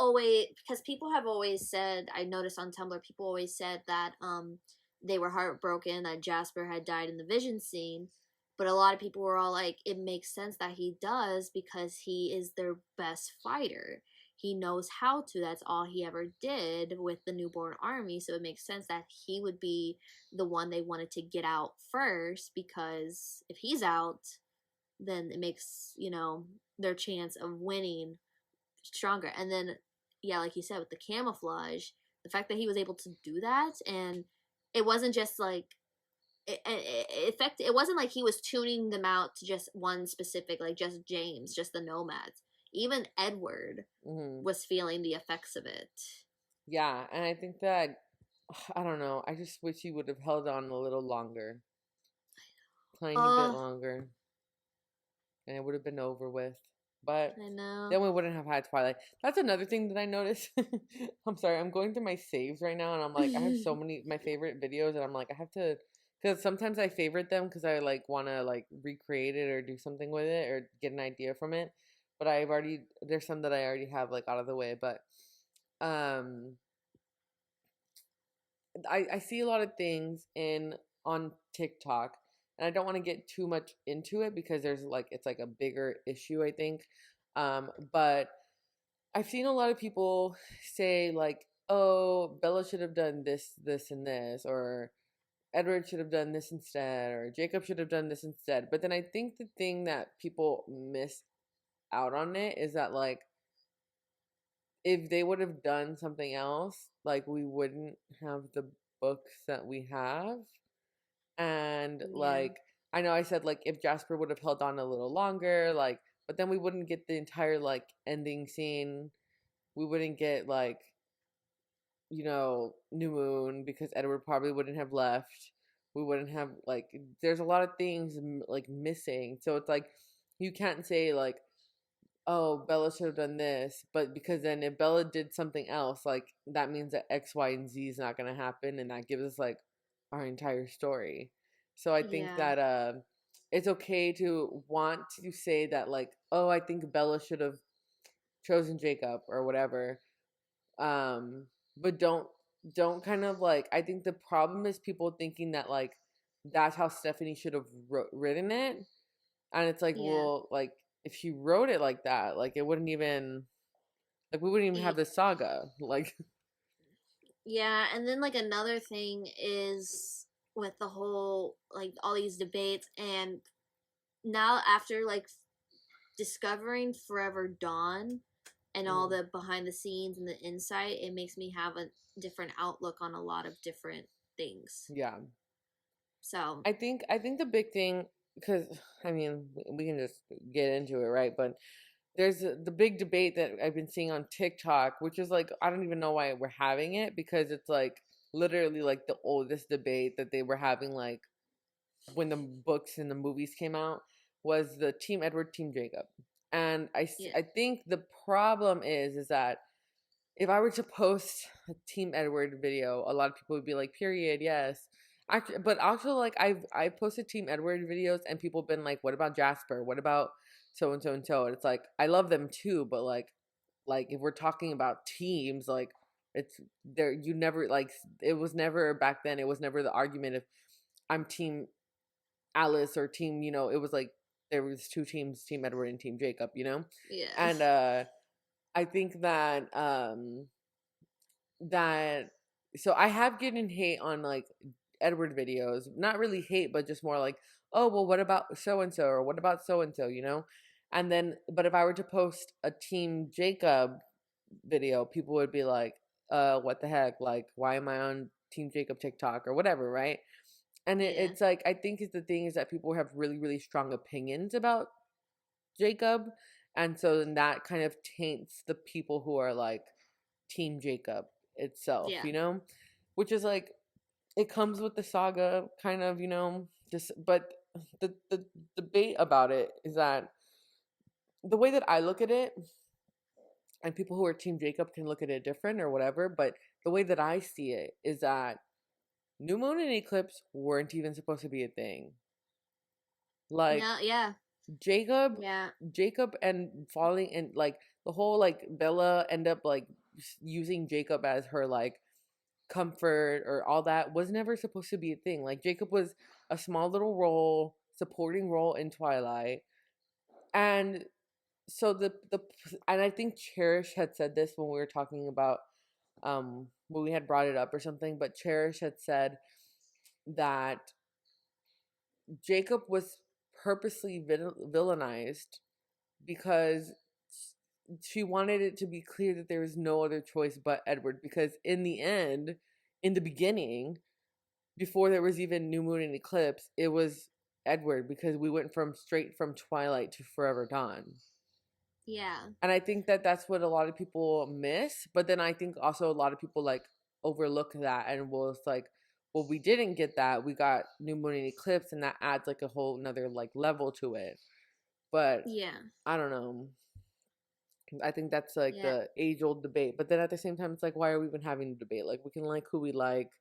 have always said, I noticed on Tumblr, people always said that they were heartbroken that Jasper had died in the vision scene, but a lot of people were all like, it makes sense that he does because he is their best fighter. He knows how to. That's all he ever did with the newborn army. So it makes sense that he would be the one they wanted to get out first, because if he's out, then it makes, their chance of winning stronger. And then, yeah, like you said, with the camouflage, the fact that he was able to do that, and it wasn't just like it wasn't like he was tuning them out to just one specific, like just James, just the nomads. Even Edward was feeling the effects of it. Yeah, and I think that, I don't know, I just wish he would have held on a little longer. Tiny bit longer. and it would have been over with. But I know. then we wouldn't have had Twilight. That's another thing that I noticed. I'm sorry, I'm going through my saves right now, and I'm like, I have so many my favorite videos, and I'm like, I have to, because sometimes I favorite them because I like want to like recreate it or do something with it or get an idea from it. But there's some that I already have like out of the way. But um, I see a lot of things on TikTok, and I don't want to get too much into it because it's like a bigger issue, I think. But I've seen a lot of people say like, "Oh, Bella should have done this, this, and this," or "Edward should have done this instead," or "Jacob should have done this instead." But then I think the thing that people miss out on it is that like if they would have done something else, like we wouldn't have the books that we have. And Yeah. like I know I said like if Jasper would have held on a little longer, like but then we wouldn't get the entire like ending scene. We wouldn't get like, New Moon because Edward probably wouldn't have left. We wouldn't have like there's a lot of things like missing. So it's like you can't say like, oh, Bella should have done this, but because then if Bella did something else, like that means that X, Y, and Z is not going to happen, and that gives us like our entire story. So I think Yeah. that it's okay to want to say that like, oh, I think Bella should have chosen Jacob or whatever, but don't kind of like. I think the problem is people thinking that like that's how Stephanie should have written it, and it's like, Yeah. well, like if she wrote it like that, like it wouldn't even like we wouldn't even have the saga. Like Yeah, and then like another thing is with the whole like all these debates, and now after like discovering Forever Dawn and all the behind the scenes and the insight, it makes me have a different outlook on a lot of different things. yeah. So I think the big thing, because I mean we can just get into it, right? But there's the big debate that I've been seeing on TikTok, which is like I don't even know why we're having it because it's like literally like the oldest debate that they were having like when the books and the movies came out was the Team Edward, Team Jacob. And yeah, I think the problem is that if I were to post a Team Edward video, a lot of people would be like, "Period, yes." Actually, but also like I posted Team Edward videos and people have been like, "What about Jasper? What about so and so and so?" And it's like I love them too, but like if we're talking about teams, like it's there. You never like it was never back then. It was never the argument if I'm Team Alice or Team. It was like there was two teams, Team Edward and Team Jacob. yeah, And I think that so I have gotten hate on like Edward videos. Not really hate, but just more like, oh well, what about so and so or what about so and so. And then but if I were to post a Team Jacob video, people would be like, what the heck? Like, why am I on Team Jacob TikTok or whatever, right? And yeah, it's like I think the thing is that people have really, really strong opinions about Jacob. And so then that kind of taints the people who are like Team Jacob itself, yeah, which is like it comes with the saga kind of, just but the debate about it is that the way that I look at it, and people who are Team Jacob can look at it different or whatever, but the way that I see it is that new moon and eclipse weren't even supposed to be a thing. Like no, yeah, Jacob yeah, Jacob and falling and like the whole like Bella end up like using Jacob as her like comfort or all that was never supposed to be a thing. Like Jacob was a small little role, supporting role in Twilight. And so the and I think Cherish had said this when we were talking about when we had brought it up or something, but Cherish had said that Jacob was purposely villainized because she wanted it to be clear that there was no other choice but Edward, because in the end, in the beginning, before there was even new moon and eclipse, it was Edward, because we went from straight from Twilight to Forever Dawn. yeah, And I think that that's what a lot of people miss, but then I think also a lot of people like overlook that and will it's like, well, we didn't get that, we got new moon and eclipse, and that adds like a whole another like level to it. But Yeah. I don't know. I think that's like Yeah. the age-old debate. But then at the same time, it's like, why are we even having a debate? Like, we can like who we like.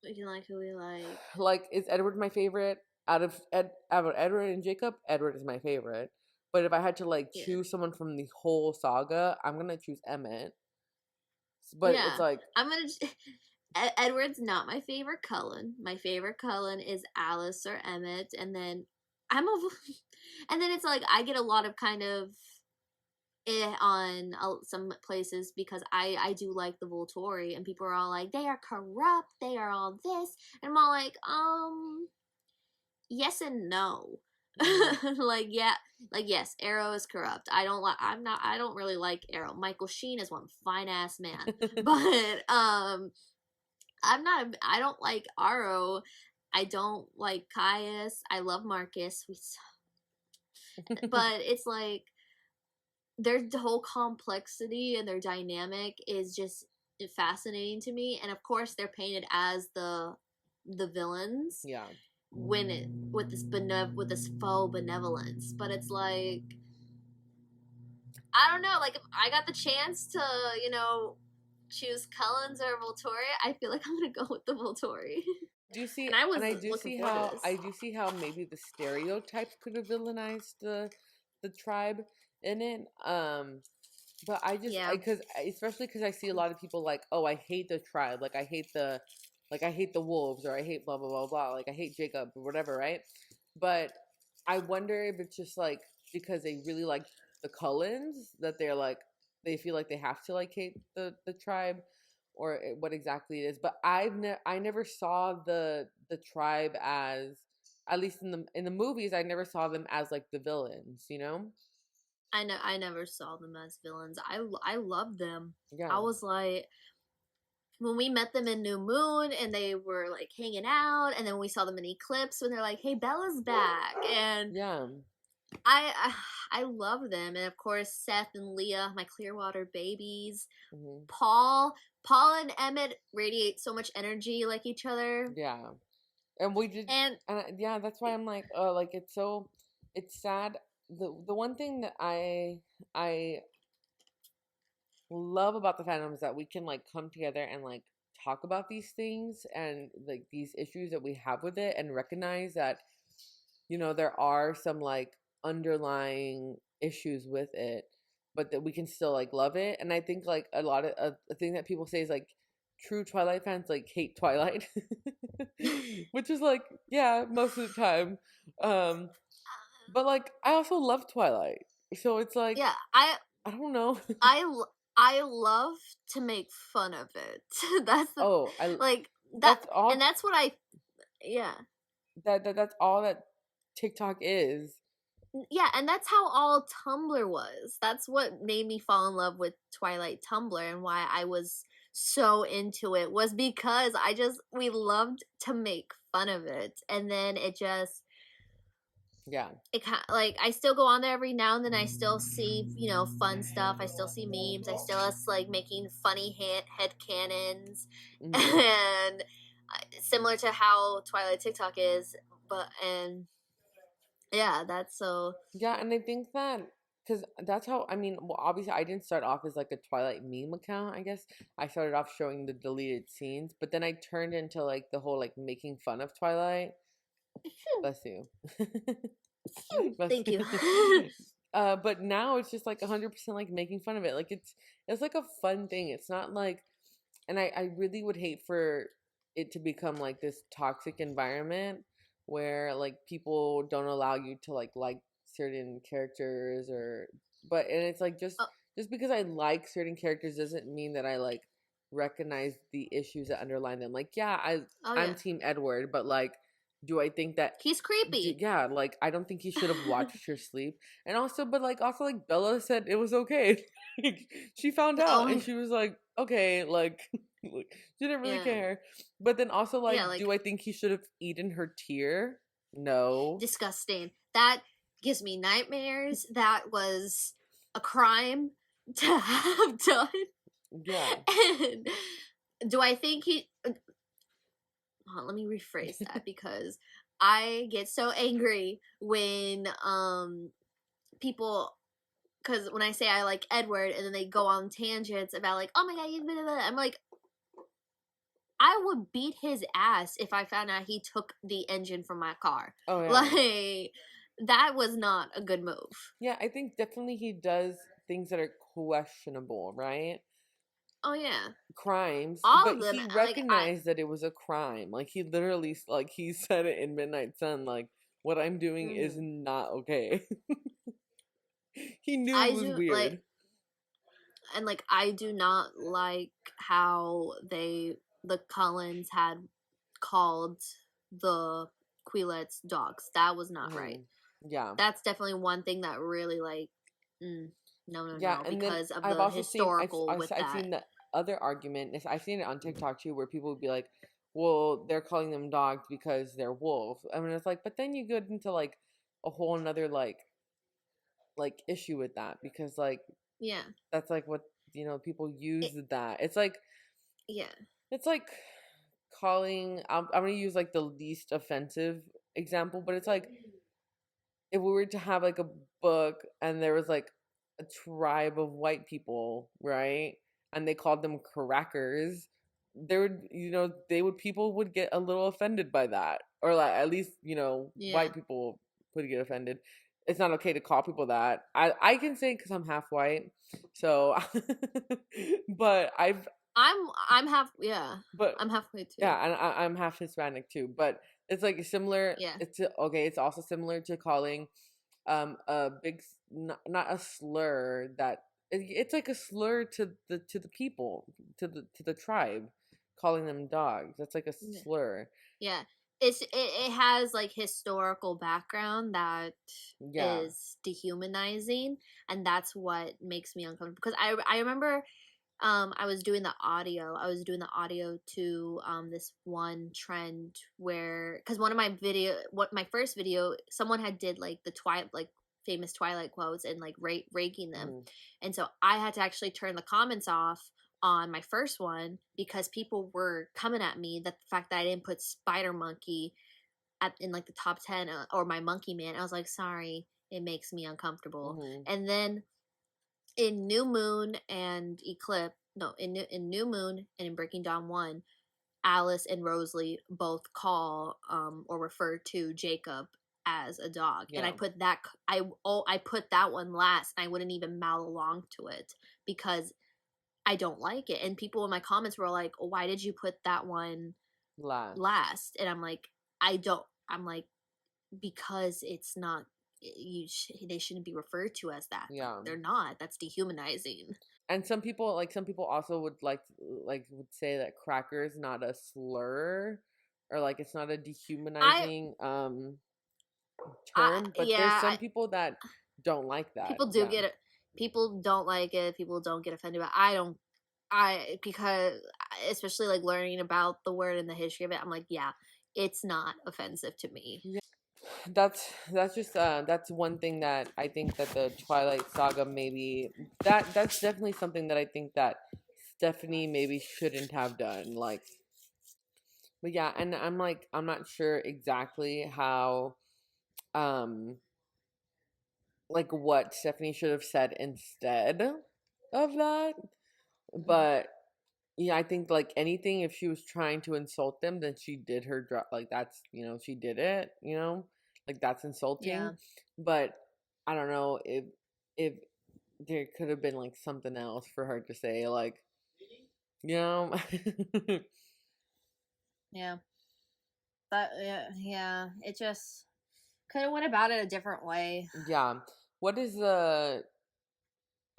We can like who we like. Like, is Edward my favorite? Out of Edward and Jacob, Edward is my favorite. But if I had to like Yeah. choose someone from the whole saga, I'm gonna choose Emmett. But it's Yeah. like, I'm gonna. Edward's not my favorite Cullen. My favorite Cullen is Alice or Emmett, and then I'm a. And then it's like I get a lot of kind of on some places because I do like the Volturi, and people are all like, they are corrupt, they are all this, and I'm all like, yes and no. Like, yeah, like, yes, Arrow is corrupt. I don't really like Arrow. Michael Sheen is one fine ass man. But I don't like Arrow. I don't like Caius. I love Marcus. But it's like their whole complexity and their dynamic is just fascinating to me. And of course they're painted as the villains. yeah. When it with this faux benevolence, but it's like, I don't know, like if I got the chance to, choose Cullens or Volturi, I feel like I'm gonna go with the Volturi. Do you see? And I was And I do looking see forward to how this. I do see how maybe the stereotypes could have villainized the tribe in it. But I just Yeah. especially because I see a lot of people like, oh, I hate the tribe, like I hate the wolves, or I hate blah blah blah blah, like I hate Jacob or whatever, right? But I wonder if it's just like because they really like the Cullens that they're like they feel like they have to like hate the tribe, or what exactly it is. But I never saw the tribe as, at least in the movies, I never saw them as like the villains, you know? I never saw them as villains. I loved them. Yeah. I was like, when we met them in New Moon and they were like hanging out, and then we saw them in Eclipse when they're like, hey, Bella's back, and Yeah. I love them. And of course Seth and Leah, my Clearwater babies. Mm-hmm. Paul and Emmett radiate so much energy like each other. Yeah. And we did, And yeah, that's why I'm like, like it's sad. The one thing that I love about the fandom is that we can like come together and like talk about these things and like these issues that we have with it, and recognize that, there are some like underlying issues with it, but that we can still like love it. And I think like a lot of a thing that people say is like true Twilight fans like hate Twilight, which is like, yeah, most of the time. But like I also love Twilight, so it's like, yeah, I don't know. I love to make fun of it. That's the like that, that's all, and that's what yeah. That's all that TikTok is. Yeah, and that's how all Tumblr was. That's what made me fall in love with Twilight Tumblr, and why I was so into it was because we loved to make fun of it. And then it just, yeah, it kind of, like, I still go on there every now and then. I still see, fun stuff. I still see memes. I still us like making funny head cannons. Mm-hmm. And similar to how Twilight TikTok is, and yeah, that's so. Yeah, and I think that because that's how, I mean, well, obviously I didn't start off as like a Twilight meme account. I guess I started off showing the deleted scenes, but then I turned into like the whole like making fun of Twilight. Bless you. Bless Thank you. But now it's just like 100% like making fun of it. Like it's like a fun thing. It's not like, and I really would hate for it to become like this toxic environment where like people don't allow you to like certain characters, and it's like just because I like certain characters doesn't mean that I like recognize the issues that underlie them. Like, yeah, I'm Team Edward, but like, do I think that he's creepy? Yeah, like I don't think he should have watched her sleep. And also, but like Bella said it was okay. She found out and she was like, okay, like she didn't really care. But then also like, do I think he should have eaten her tear? No. Disgusting. That gives me nightmares. That was a crime to have done. Yeah. And do I think he... let me rephrase that, because I get so angry when people, because when I say I like Edward, and then they go on tangents about like, oh my god, I'm like, I would beat his ass if I found out he took the engine from my car. Oh yeah. Like, that was not a good move. Yeah, I think definitely he does things that are questionable, right? Oh yeah, Crimes, all but of them. he Like, recognized that it was a crime. Like he literally, like he said it in Midnight Sun, like what I'm doing is not okay. He knew it was do weird. like, and like I do not like how the Cullens had called the Quilets dogs. That was not right. Yeah, that's definitely one thing that really like, no, yeah, and because then of I've the also historical seen, with I've that. seen the other argument. I've seen it on TikTok too, where people would be like, "Well, they're calling them dogs because they're wolves." I mean, it's like, but then you get into like a whole another like issue with that, because like, Yeah, that's like what people use that. It's like, yeah, it's like calling. I'm gonna use like the least offensive example, but it's like if we were to have like a book and there was like a tribe of white people, right? And they called them crackers, there would, people would get a little offended by that. Or like at least, white people would get offended. It's not okay to call people that. I can say because I'm half white. So but I'm half, but I'm halfway too. yeah, and I'm half Hispanic too. But it's like similar. Yeah. It's also similar to calling a big, not a slur, that it's like a slur to the people, to the tribe, calling them dogs. That's like a slur. Yeah, it has like historical background that is dehumanizing, and that's what makes me uncomfortable, because I remember I was doing the audio to this one trend where, because one of my my first video, someone had did like the famous Twilight quotes and like ranking them, and so I had to actually turn the comments off on my first one because people were coming at me that the fact that I didn't put Spider Monkey in like the top 10, or my Monkey Man. I was like, sorry, it makes me uncomfortable. And then in New Moon and Eclipse, no, in New Moon and in Breaking Dawn 1, Alice and Rosalie both call or refer to Jacob as a dog. And I put that I put that one last, and I wouldn't even mouth along to it because I don't like it. And people in my comments were like, why did you put that one last? And I'm like, I'm like, because it's not, they shouldn't be referred to as that. Yeah, they're not. That's dehumanizing. And some people also would would say that cracker is not a slur, or like it's not a dehumanizing term. But there's some people that don't like that. People do get it. People don't like it. People don't get offended. But because especially like learning about the word and the history of it, I'm like, yeah, it's not offensive to me. Yeah. That's just that's one thing that I think that the Twilight saga, maybe that's definitely something that I think that Stephanie maybe shouldn't have done. Like, but yeah, and I'm not sure exactly how like what Stephanie should have said instead of that. But yeah, I think like anything, if she was trying to insult them, then she did her like that's, she did it, like that's insulting. Yeah. But I don't know if there could have been like something else for her to say, like, Yeah. But yeah, it just could have went about it a different way. Yeah. What is I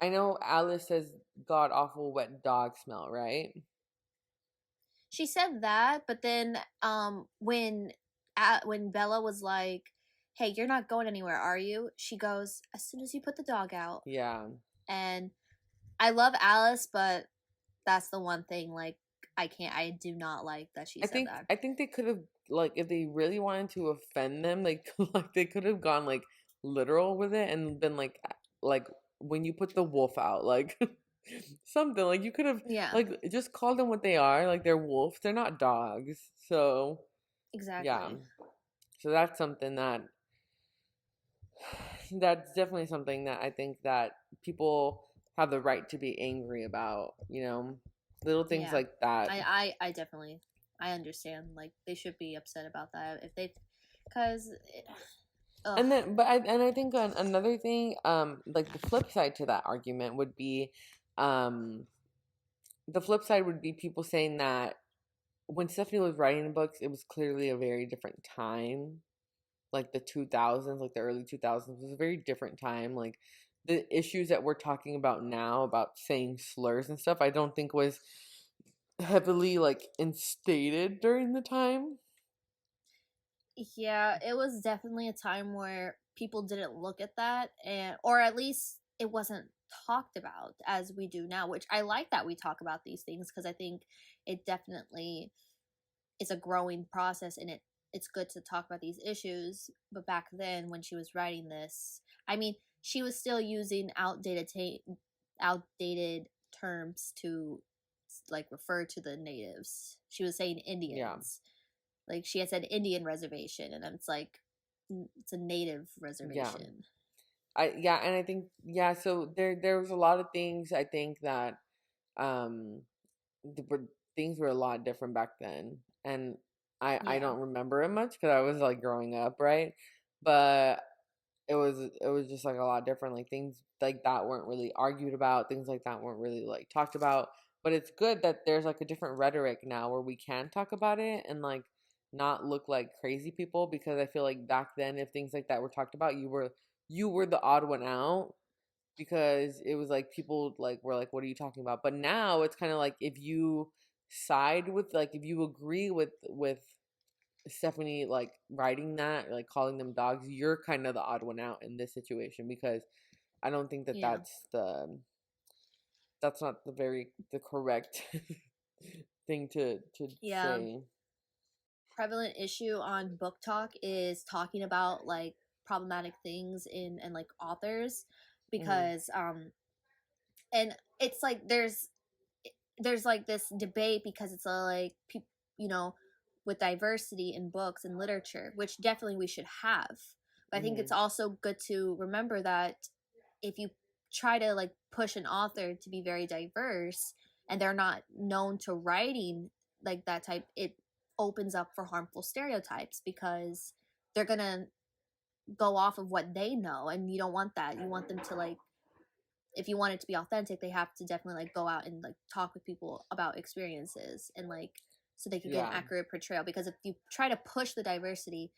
know Alice says god awful wet dog smell, right? She said that, but then when Bella was like, hey, you're not going anywhere, are you? She goes, as soon as you put the dog out. Yeah. And I love Alice, but that's the one thing, like, I do not like that she said that. I think they could have, like, if they really wanted to offend them, they could have gone like literal with it and been like when you put the wolf out, like something like you could have, like, just call them what they are, like they're wolves, they're not dogs. So exactly. yeah. So that's something that that's definitely something that I think that people have the right to be angry about, you know, little things Yeah, like that. I definitely, I understand. Like, they should be upset about that if they, because, ugh, And then, but I think another thing, like the flip side to that argument would be, um, the flip side would be people saying that when Stephanie was writing books, it was clearly a very different time. Like the 2000s, like the early 2000s was a very different time. Like the issues that we're talking about now about saying slurs and stuff, I don't think was heavily like instated during the time. yeah, it was definitely a time where people didn't look at that, and or at least it wasn't talked about as we do now. Which I like that we talk about these things because I think it definitely is a growing process, and it's good to talk about these issues. But back then, when she was writing this, I mean, she was still using outdated terms to like refer to the natives. She was saying Yeah. Indians. Like, she had said Indian reservation, and it's like it's a native Yeah. reservation. And I think so there was a lot of things I think that um things were a lot different back then, and I Yeah. don't remember it much because I was like growing up, right? But it was just like a lot different. Like things like that weren't really argued about. Things like that weren't really like talked about. But it's good that there's like a different rhetoric now where we can talk about it and like not look like crazy people, because I feel like back then if things like that were talked about, you were the odd one out, because it was like people like were like, what are you talking about? But now it's kind of like if you side with, like, if you agree with Stephanie like writing that, like calling them dogs, you're kind of the odd one out in this situation, because I don't think that Yeah. that's not the correct thing to Yeah. say. Prevalent issue on Book Talk is talking about like problematic things in and like authors, Hmm. because and it's like there's like this debate because it's like people, you know, with diversity in books and literature, which definitely we should have. But I think it's Hmm. also good to remember that if you try to like push an author to be very diverse and they're not known to writing like that type, it opens up for harmful stereotypes because they're gonna go off of what they know, and you don't want that. You want them to like, if you want it to be authentic, they have to definitely like go out and like talk with people about experiences and like so they can get an Yeah. accurate portrayal. Because if you try to push the diversity,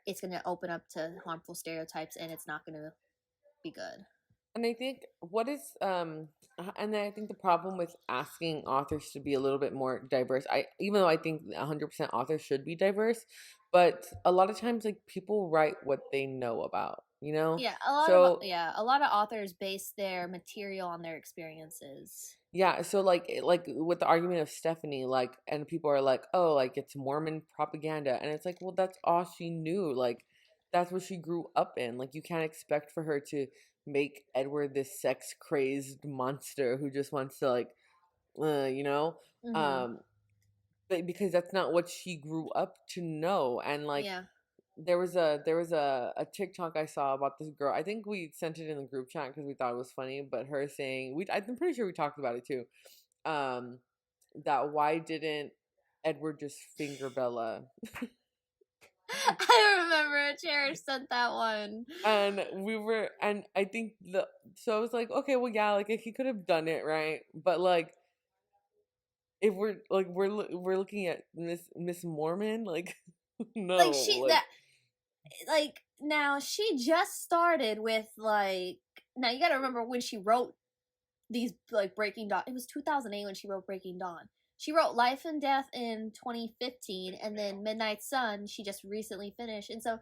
it's going to open up to harmful stereotypes, and it's not going to be good. And I think and then I think the problem with asking authors to be a little bit more diverse, I even though I think 100% authors should be diverse, but a lot of times like people write what they know about, you know? Yeah, So a lot of authors base their material on their experiences. yeah, so like with the argument of Stephanie, like, and people are like, oh, like it's Mormon propaganda, and it's like, well, that's all she knew, like that's what she grew up in. Like you can't expect for her to make Edward this sex crazed monster who just wants to like, you know, Mm-hmm. um, but because that's not what she grew up to know, and like Yeah. there was a TikTok I saw about this girl. I think we sent it in the group chat because we thought it was funny. But her saying, I'm pretty sure we talked about it too. Um, that why didn't Edward just finger Bella? I remember Cherish sent that one. And I think so I was like, okay, well, yeah, like if he could have done it, right? But like if we're looking at Miss Mormon, like Like, no, she like that like now she just started with like, now you got to remember when she wrote these like Breaking Dawn. It was 2008 when she wrote Breaking Dawn. She wrote Life and Death in 2015, and then Midnight Sun she just recently finished. And so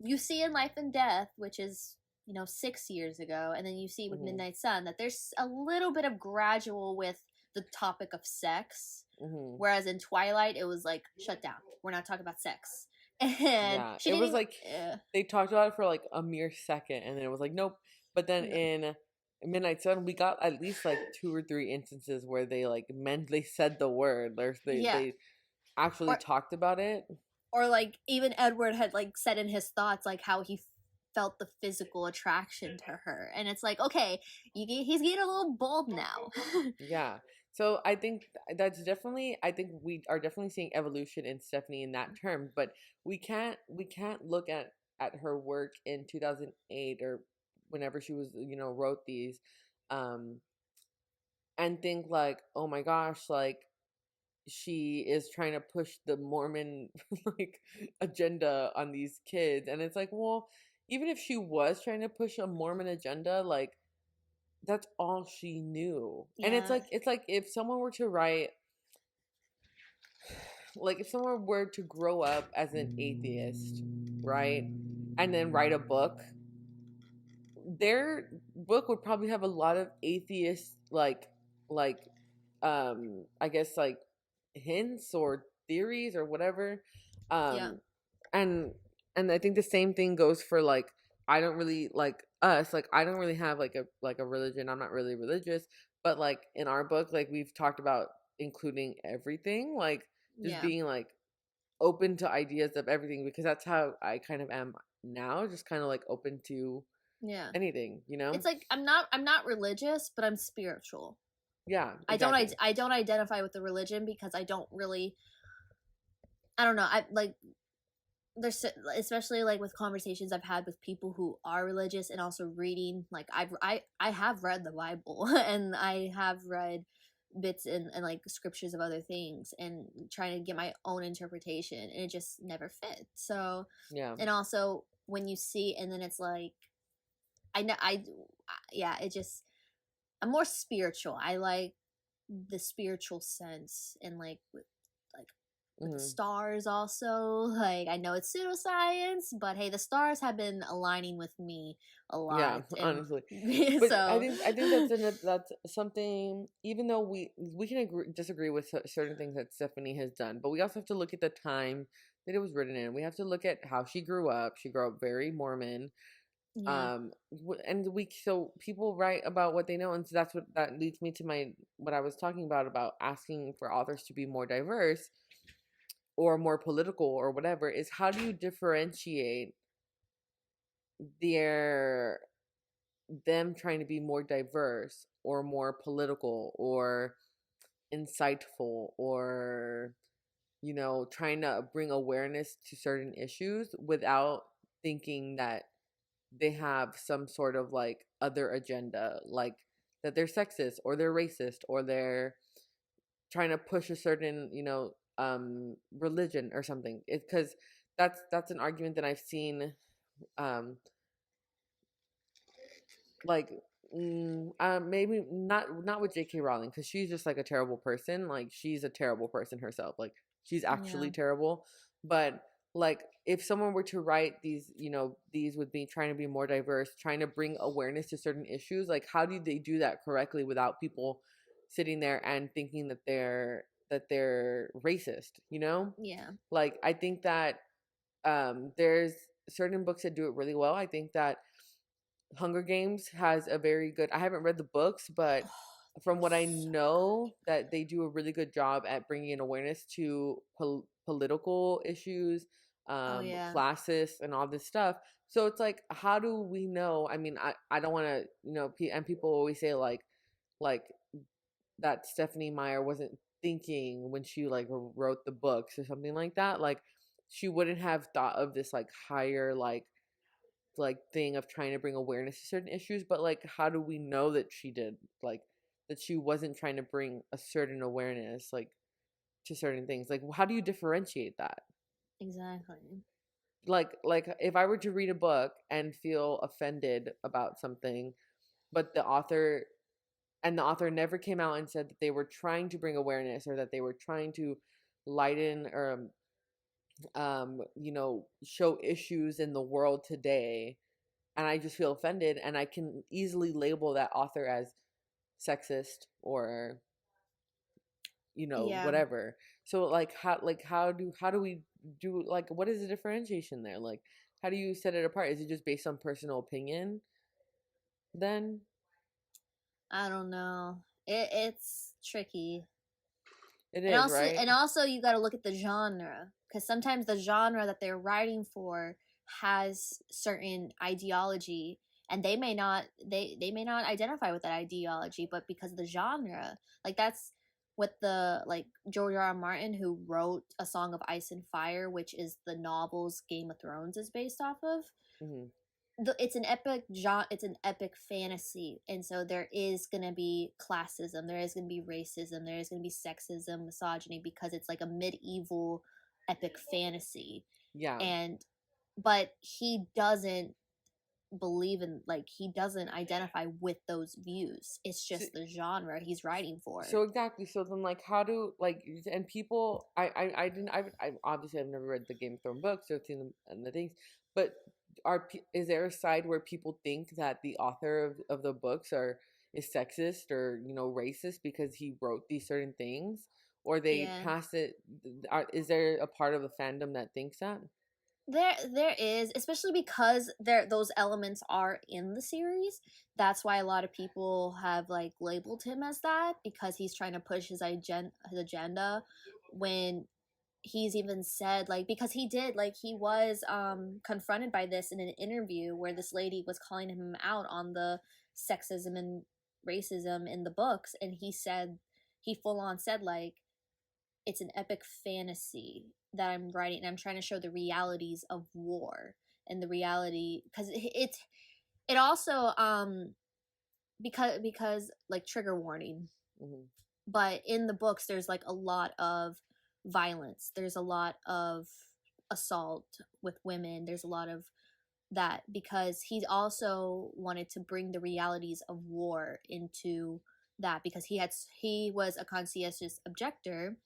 you see in Life and Death, which is, you know, 6 years ago, and then you see with mhm, Midnight Sun that there's a little bit of gradual with the topic of sex, mhm. whereas in Twilight it was like shut down. We're not talking about sex, and Yeah, she it didn't was even. like they talked about it for like a mere second, and then it was like nope. But then No, in Midnight Sun, we got at least like two or three instances where they like meant they said the word. yeah, They actually or talked about it. or like even Edward had like said in his thoughts like how he felt the physical attraction to her, and it's like, okay, he's getting a little bold now. Yeah. So I think I think we are definitely seeing evolution in Stephanie in that term, but we can't look at her work in 2008 or whenever she was, wrote these, um and think like, "Oh my gosh, like she is trying to push the Mormon like agenda on these kids." And it's like, well, even if she was trying to push a Mormon agenda, like that's all she knew. And Yeah, it's like if someone were to write, like if someone were to grow up as an atheist, right? And then write a book, their book would probably have a lot of atheist like I guess like hints or theories or whatever. yeah, And I think the same thing goes for like, I don't really like us, like I don't really have like a religion. I'm not really religious, but like in our book, like we've talked about including everything, like just yeah, being like open to ideas of everything, because that's how I kind of am now, just kind of like open to yeah. anything, you know? It's like I'm not religious, but I'm spiritual. Yeah, I don't exactly. I don't identify with the religion because I don't really, I don't know. I like, there's, especially like with conversations I've had with people who are religious, and also reading, like I have read the Bible and I have read bits and like scriptures of other things, and trying to get my own interpretation, and it just never fit. So, Yeah. and also when you see, and then it's like, I know yeah, it just, I'm more spiritual. I like the spiritual sense, and like with the Hmm. stars also. Like, I know it's pseudoscience, but hey, the stars have been aligning with me a Yeah, lot, and honestly. But so I think that's something. Even though we can disagree with certain things that Stephanie has done, but we also have to look at the time that it was written in. We have to look at how she grew up. She grew up very Mormon. yeah, And we so people write about what they know, and so that's what that leads me to my what I was talking about asking for authors to be more diverse or more political or whatever, is how do you differentiate their them trying to be more diverse or more political or insightful or trying to bring awareness to certain issues without thinking that they have some sort of like other agenda, like that they're sexist or they're racist or they're trying to push a certain religion or something. It's because that's an argument that I've seen, um like maybe not with J.K. Rowling, because she's just like a terrible person. Like she's a terrible person herself. Like she's yeah, actually terrible. But like if someone were to write these, these would be trying to be more diverse, trying to bring awareness to certain issues, like how do they do that correctly without people sitting there and thinking that they're racist, yeah, Like I think that there's certain books that do it really well. I think that Hunger Games has a very good. I haven't read the books, but from what I so know, that they do a really good job at bringing awareness to political issues, oh yeah, classist, and all this stuff. So it's like, how do we know? I mean, I don't want to, and people always say like that Stephanie Meyer wasn't thinking when she like wrote the books or something like that. Like she wouldn't have thought of this like higher like thing of trying to bring awareness to certain issues, but like how do we know that she did, like that she wasn't trying to bring a certain awareness like to certain things? Like how do you differentiate that? exactly, Like if I were to read a book and feel offended about something, but the author never came out and said that they were trying to bring awareness or that they were trying to lighten or show issues in the world today, and I just feel offended, and I can easily label that author as sexist or yeah. whatever. So how do we do, like what is the differentiation there? Like how do you set it apart? Is it just based on personal opinion then? I don't know. It's tricky. It And is, also, right? you got to look at the genre, because sometimes the genre that they're writing for has certain ideology, and they may not identify with that ideology, but because of the genre, like that's what the like George R. R. Martin, who wrote A Song of Ice and Fire, which is the novels Game of Thrones is based off of. Mm-hmm. It's an epic genre, it's an epic fantasy, and so there is going to be classism, there is going to be racism, there is going to be sexism, misogyny, because it's like a medieval epic fantasy. Yeah. And but he doesn't believe in, like, he doesn't identify with those views. It's just the genre he's writing for. So exactly. So then, like, how do, like, and people, I didn't, I obviously I've never read the Game of Thrones books or seen them and the things, but is there a side where people think that the author of the books is sexist or, you know, racist because he wrote these certain things, or they pass it? Is there a part of the fandom that thinks that? There is, especially because those elements are in the series. That's why a lot of people have like labeled him as that, because he's trying to push his agenda, when he's even said, like, because he did, like, he was confronted by this in an interview where this lady was calling him out on the sexism and racism in the books, and he full on said, like, it's an epic fantasy that I'm writing, and I'm trying to show the realities of war and the reality, because it also because like, trigger warning. Mm-hmm. But in the books there's like a lot of violence, there's a lot of assault with women, there's a lot of that, because he also wanted to bring the realities of war into that, because he was a conscientious objector.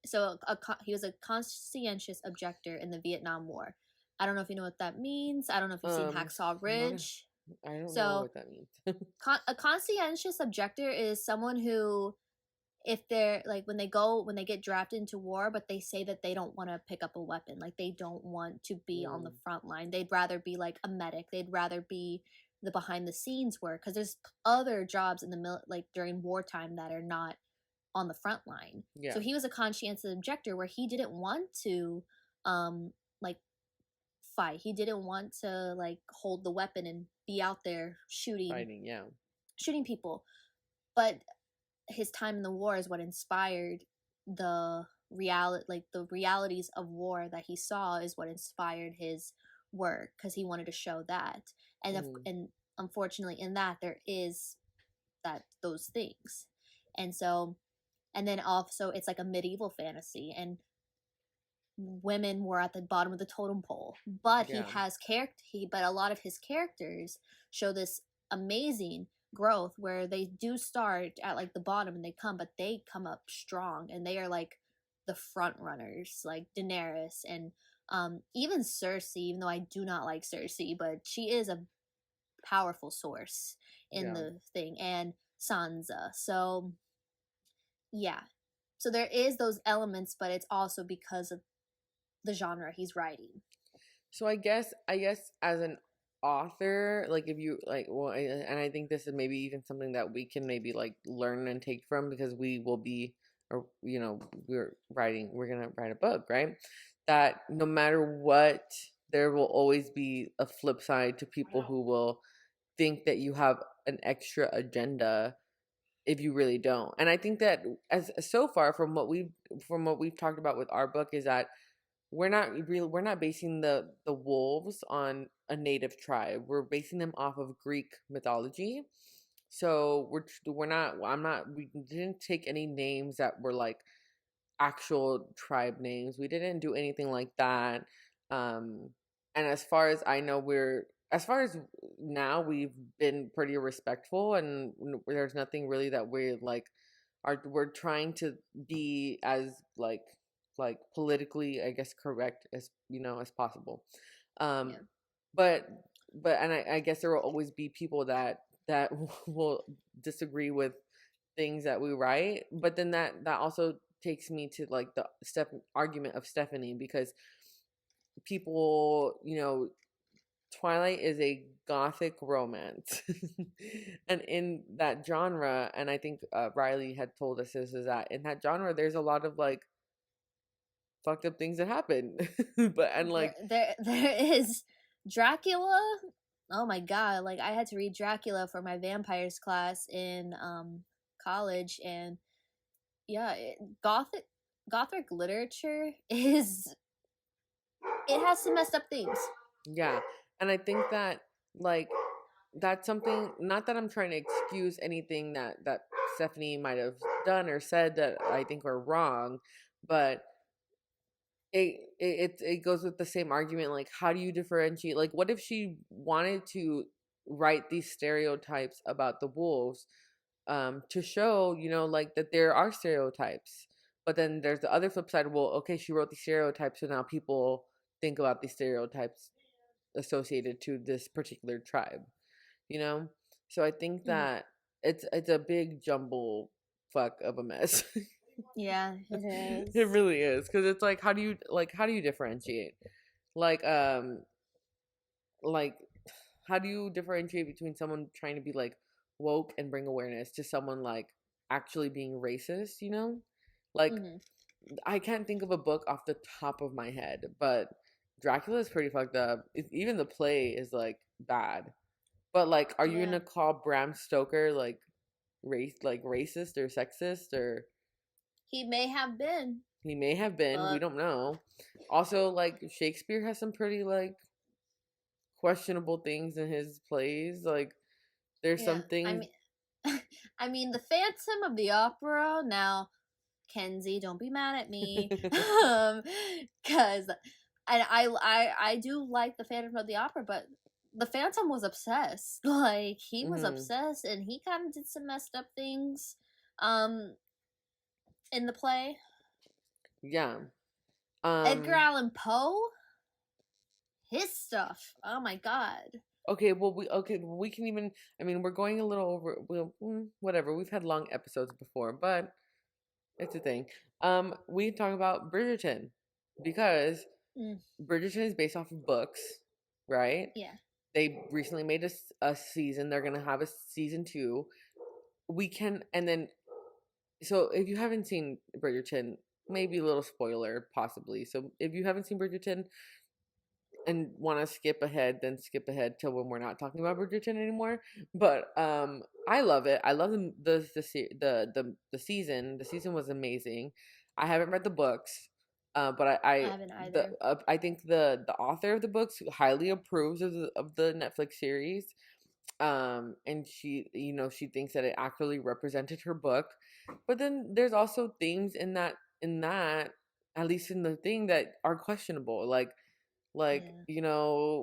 So he was a conscientious objector in the Vietnam War. I don't know if you know what that means. I don't know if you've seen Hacksaw Ridge. I don't know what that means. A conscientious objector is someone who, if they're like, when they get drafted into war, but they say that they don't want to pick up a weapon, like they don't want to be on the front line, they'd rather be like a medic, they'd rather be the behind the scenes work, because there's other jobs in the like during wartime that are not on the front line. Yeah. So he was a conscientious objector where he didn't want to like fight. He didn't want to like hold the weapon and be out there shooting people. But his time in the war is what inspired the realities of war that he saw, is what inspired his work, because he wanted to show that. And unfortunately in that there is those things. And so, and then also it's like a medieval fantasy, and women were at the bottom of the totem pole, but he has but a lot of his characters show this amazing growth where they do start at like the bottom and but they come up strong, and they are like the front runners, like Daenerys, and even Cersei, even though I do not like Cersei, but she is a powerful source in the thing, and Sansa. So yeah, so there is those elements, but it's also because of the genre he's writing. So I guess as an author, like, if you like, well, and I think this is maybe even something that we can maybe like learn and take from, because we will be, or you know, we're gonna write a book, right? That no matter what, there will always be a flip side to people who will think that you have an extra agenda if you really don't. And I think that as so far from what we've talked about with our book, is that we're not basing the wolves on a native tribe. We're basing them off of Greek mythology. So we didn't take any names that were like actual tribe names. We didn't do anything like that. And as far as I know, as far as now, we've been pretty respectful, and there's nothing really that we're like, we're trying to be as like politically, I guess, correct as, you know, as possible. But and I guess there will always be people that will disagree with things that we write. But then that also takes me to like the argument of Stephanie, because people, you know, Twilight is a gothic romance. And in that genre, and I think Riley had told us this, is that in that genre there's a lot of like fucked up things that happen. But and like there is Dracula. Oh my god! Like I had to read Dracula for my vampires class in college, and yeah, gothic literature is it has some messed up things. yeah, and I think that like that's something, not that I'm trying to excuse anything that Stephanie might have done or said that I think are wrong, but it goes with the same argument. Like, how do you differentiate? Like, what if she wanted to write these stereotypes about the wolves, to show, like that there are stereotypes, but then there's the other flip side. Well, okay, she wrote these stereotypes, so now people think about these stereotypes associated to this particular tribe, you know. So I think Mhm. that it's a big jumble fuck of a mess. Yeah, it It is. really is, because it's like, how do you differentiate, like like how do you differentiate between someone trying to be like woke and bring awareness to someone like actually being racist, like Hmm. I can't think of a book off the top of my head, but Dracula is pretty fucked up. Even the play is like bad, but like, are you Yeah. gonna call Bram Stoker like racist or sexist? Or He may have been, he may have been, we but don't know. Also, like, Shakespeare has some pretty like questionable things in his plays. Like, there's yeah, some things. I mean, the Phantom of the Opera. Now, Kenzie, don't be mad at me, because I do like the Phantom of the Opera, but the Phantom was obsessed. Like he was Hmm. obsessed, and he kind of did some messed up things, um, in the play. Yeah. Edgar Allan Poe, his stuff. Oh my god. Okay, well, we can even. I mean, we're going a little over. Well, whatever. We've had long episodes before, but it's a thing. We talk about Bridgerton because Mm, Bridgerton is based off of books, right? yeah. They recently made a season. They're gonna have a season 2. We can, and then, so if you haven't seen Bridgerton, maybe a little spoiler, possibly. So if you haven't seen Bridgerton and want to skip ahead, then skip ahead till when we're not talking about Bridgerton anymore. But I love it. I love the season. The season was amazing. I haven't read the books, but I haven't either. I think the author of the books highly approves of the Netflix series. And she thinks that it actually represented her book. But then there's also themes in that, at least in the thing, that are questionable, like Yeah.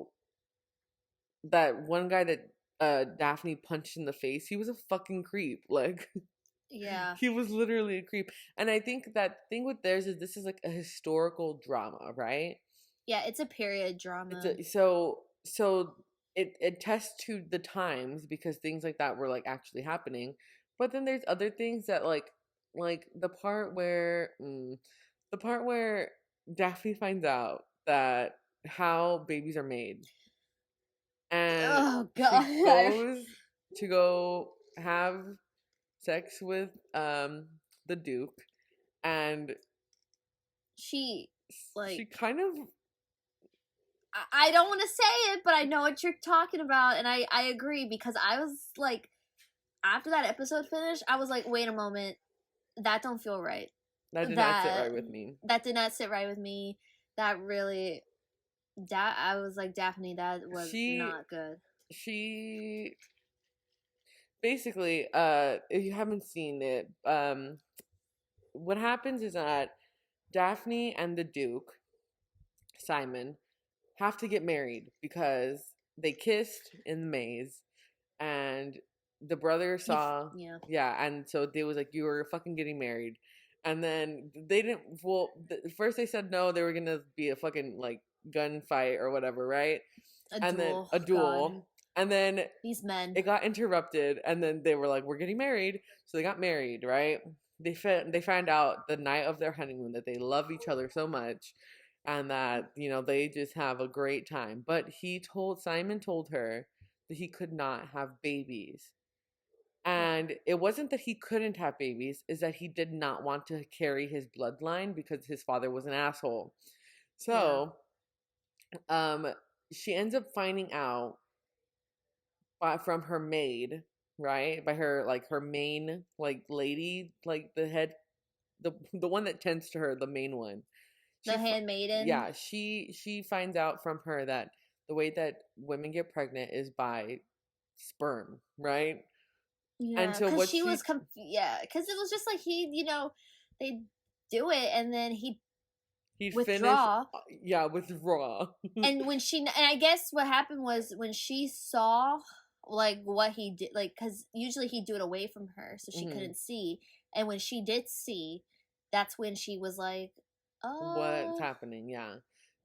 that one guy that Daphne punched in the face. He was a fucking creep. Like, Yeah. he was literally a creep. And I think that thing with theirs is, this is like a historical drama, right? Yeah, it's a period It's drama. so it tests to the times, because things like that were like actually happening. But then there's other things that like the part where Daphne finds out that how babies are made, and Oh she god. goes to go have sex with the Duke, and She she like kind of I don't want to say it, but I know what you're talking about, and I agree, because I was like, after that episode finished, I was like, wait a moment, that don't feel right. that did not sit That right with me. that did not sit right with me. That really, that I was like, Daphne, that was She not good. she basically, if you haven't seen it, what happens is that Daphne and the Duke, Simon, have to get married because they kissed in the maze, and the brother saw, Yeah. yeah, and so they was like, you were fucking getting married. And then they didn't, well, first they said no, they were gonna be a fucking like gunfight or whatever, right? A And then duel. a God. duel, and then These men. it got interrupted, and then they were like, we're getting married. So they got married, right? They found out the night of their honeymoon that they love each other so much, and that they just have a great time. But Simon told her that he could not have babies And it wasn't that he couldn't have babies, is that he did not want to carry his bloodline because his father was an asshole. So, she ends up finding out from her maid, right? By her her main lady, the head, the one that tends to her, the main one. The handmaiden. Yeah, she finds out from her that the way that women get pregnant is by sperm, right? Yeah, And so because what she was because it was just like they do it and then he withdraw. Withdraw. And when and I guess what happened was when she saw what he did, because usually he'd do it away from her so she couldn't see, and when she did see, that's when she was like, oh, what's happening? Yeah.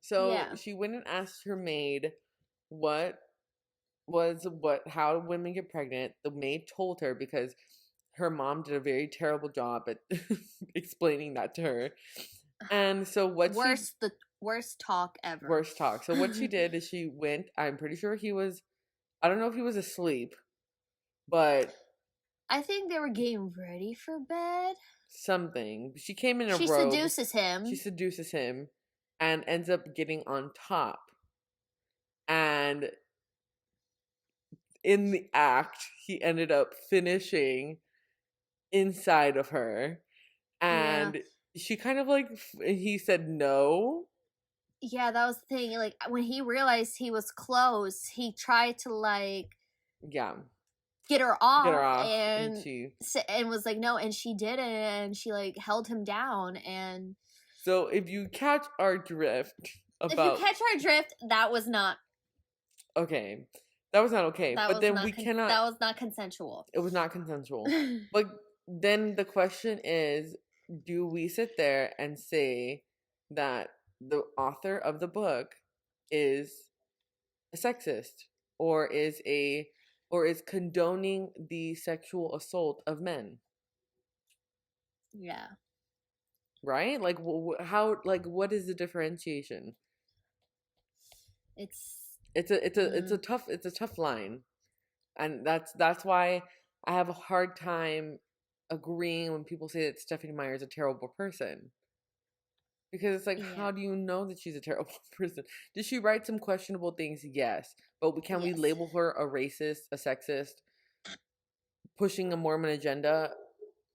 So she went and asked her maid how women get pregnant. The maid told her because her mom did a very terrible job at explaining that to her. And so the worst talk ever. Worst talk. So what she did is she went, I'm pretty sure I don't know if he was asleep, but I think they were getting ready for bed. Something. She came in a robe. She seduces him and ends up getting on top. And in the act, he ended up finishing inside of her. And she kind of he said no. Yeah, that was the thing. When he realized he was close, he tried to get her off and was like no, and she did it, and she held him down. And so if you catch our drift, that was not okay. That was not okay. But then we cannot. That was not consensual. It was not consensual. But then the question is, do we sit there and say that the author of the book is a sexist or is condoning the sexual assault of men? Yeah. Right? How? What is the differentiation? It's a tough line, and that's why I have a hard time agreeing when people say that Stephenie Meyer is a terrible person. Because it's how do you know that she's a terrible person? Did she write some questionable things? Yes. But can we label her a racist, a sexist, pushing a Mormon agenda?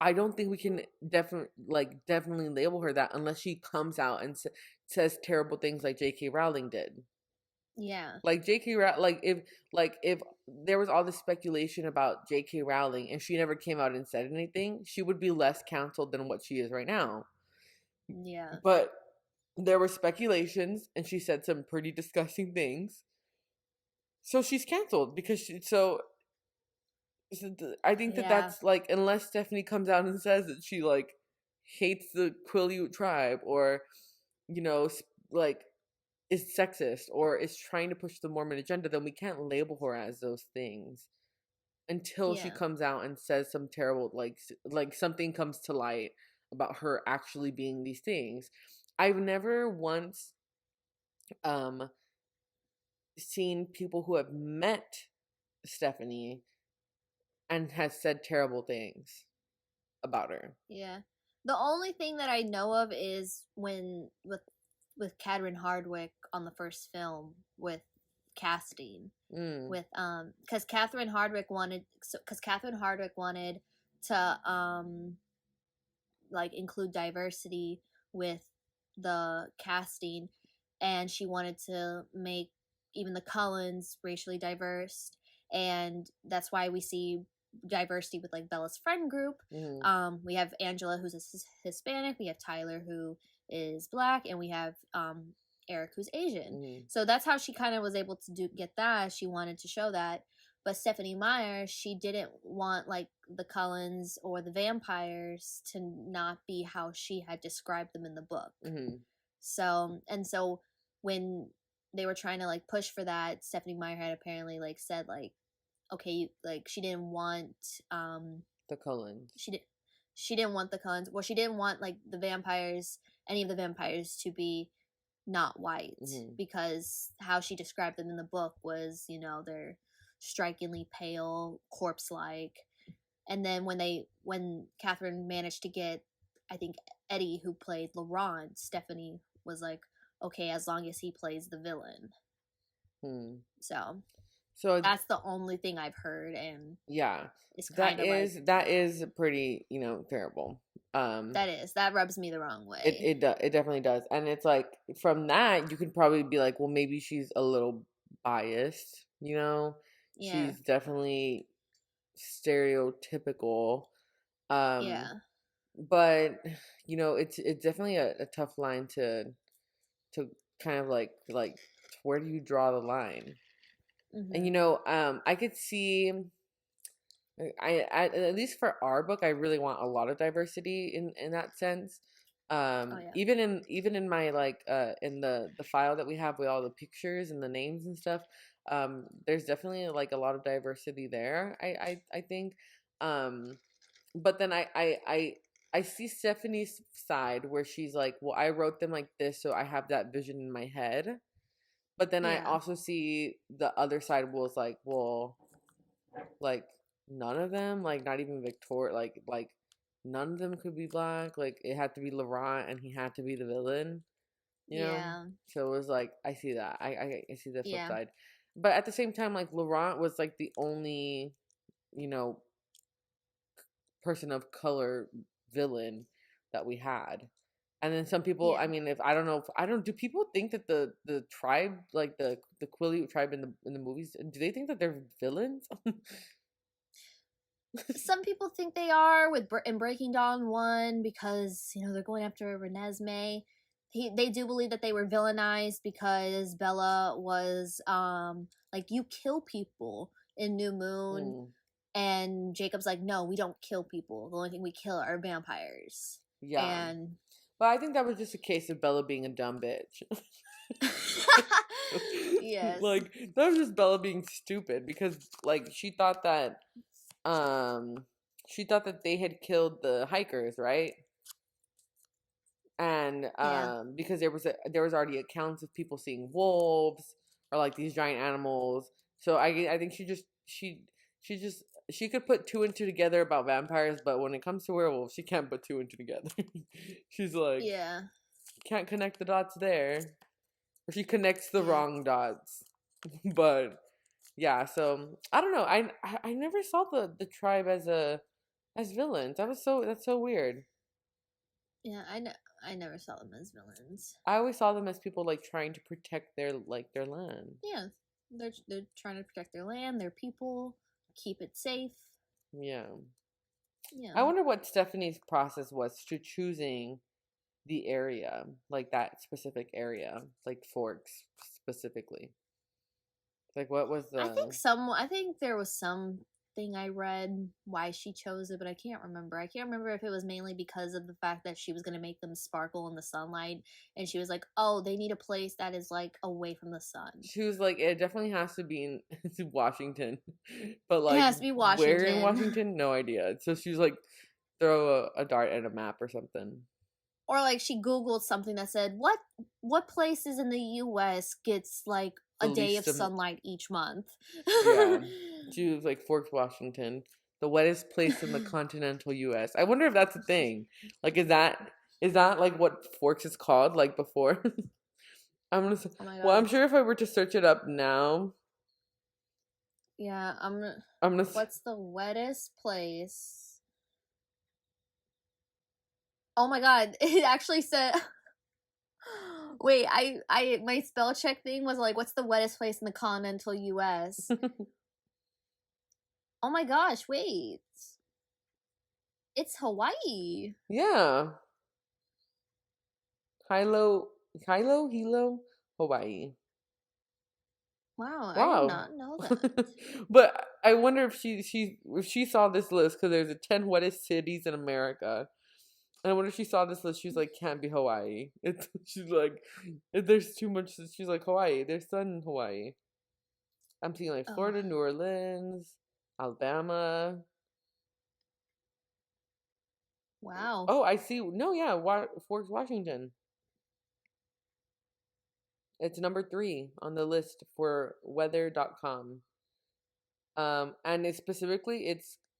I don't think we can definitely label her that unless she comes out and says terrible things like J.K. Rowling did. Yeah. J.K. Rowling, if there was all this speculation about J.K. Rowling and she never came out and said anything, she would be less canceled than what she is right now. Yeah. But there were speculations and she said some pretty disgusting things. So she's canceled because I think that's unless Stephenie comes out and says that she hates the Quileute tribe or is sexist or is trying to push the Mormon agenda, then we can't label her as those things until she comes out and says some terrible something comes to light about her actually being these things. I've never once seen people who have met Stephenie and has said terrible things about her. Yeah. The only thing that I know of is when with Catherine Hardwicke on the first film with casting with because Catherine Hardwicke wanted to include diversity with the casting, and she wanted to make even the Cullens racially diverse, and that's why we see diversity with Bella's friend group. We have Angela, who's a Hispanic, we have Tyler, who is Black, and we have Eric, who's Asian. So that's how she kind of was able to get that. She wanted to show that. But Stephenie Meyer, she didn't want the Cullens or the vampires to not be how she had described them in the book. So when they were trying to push for that, Stephenie Meyer had apparently said okay, she didn't want the Cullens. She didn't want the Cullens. Well, she didn't want the vampires, any of the vampires, to be not white, because how she described them in the book was, they're strikingly pale, corpse-like, And then when Catherine managed to get, I think, Eddie, who played Laurent, Stephanie was like, okay, as long as he plays the villain. So that's the only thing I've heard, and yeah, it's kind of that is pretty, terrible. That rubs me the wrong way. It definitely does, and it's like from that you could probably be like, well, maybe she's a little biased, Yeah. She's definitely stereotypical. Yeah. But it's definitely a tough line to kind of like where do you draw the line? And I could see, at least for our book, I really want a lot of diversity in that sense. Even in my in the file that we have with all the pictures and the names and stuff, there's definitely like a lot of diversity there. I think, but then I see Stephanie's side where she's like, well, I wrote them like this, so I have that vision in my head. But then I also see the other side was like, well, like none of them, like not even Victoria, like none of them could be black. Like it had to be Laurent, and he had to be the villain. You know? So it was like I see that. I see the flip side. But at the same time, like Laurent was like the only, person of color villain that we had. And then some people, I mean, do people think that the tribe, like the Quileute tribe in the movies, do they think that they're villains? Some people think they are in Breaking Dawn 1 because they're going after Renesme. They do believe that they were villainized because Bella was like, you kill people in New Moon, and Jacob's like, no, we don't kill people. The only thing we kill are vampires. Yeah. But I think that was just a case of Bella being a dumb bitch. Yes. Like, that was just Bella being stupid because, like, she thought that they had killed the hikers, right? And because there was already accounts of people seeing wolves or like these giant animals. So I think she could put two and two together about vampires, but when it comes to werewolves, she can't put two and two together. She's like, can't connect the dots there, or she connects the wrong dots. But yeah, so I don't know. I never saw the tribe as villains. That's so weird. Yeah, I never saw them as villains. I always saw them as people like trying to protect their land. Yeah, they're trying to protect their land, their people, keep it safe. Yeah. I wonder what Stephanie's process was to choosing the area, like that specific area, like Forks specifically. Like what was the? I think there was something I read why she chose it, but I can't remember. I can't remember if it was mainly because of the fact that she was going to make them sparkle in the sunlight, and she was like, oh, they need a place that is like away from the sun. She was like, it definitely has to be in Washington, but like it has to be Washington. Where in Washington? No idea. So she's like, throw a dart at a map or something. Or like she Googled something that said, what places in the U.S. gets like a day of sunlight each month? Yeah. She was like, Forks, Washington, the wettest place in the continental U.S. I wonder if that's a thing. Like, is that like what Forks is called? Like before? I'm gonna. Well, I'm sure if I were to search it up now. Yeah, I'm gonna. What's the wettest place? Oh my god! It actually said. Wait, I my spell check thing was like, what's the wettest place in the continental U.S.? Oh my gosh, wait. It's Hawaii. Yeah. Hilo, Hawaii. Wow, I did not know that. But I wonder if she saw this list, because there's 10 wettest cities in America. And I wonder if she saw this list, she's like, can't be Hawaii. She's like, there's too much. She's like, Hawaii, there's sun in Hawaii. I'm seeing like Florida, New Orleans, Alabama. Wow. Oh, I see. No, yeah, Forks, Washington. It's number 3 on the list for weather.com. And it's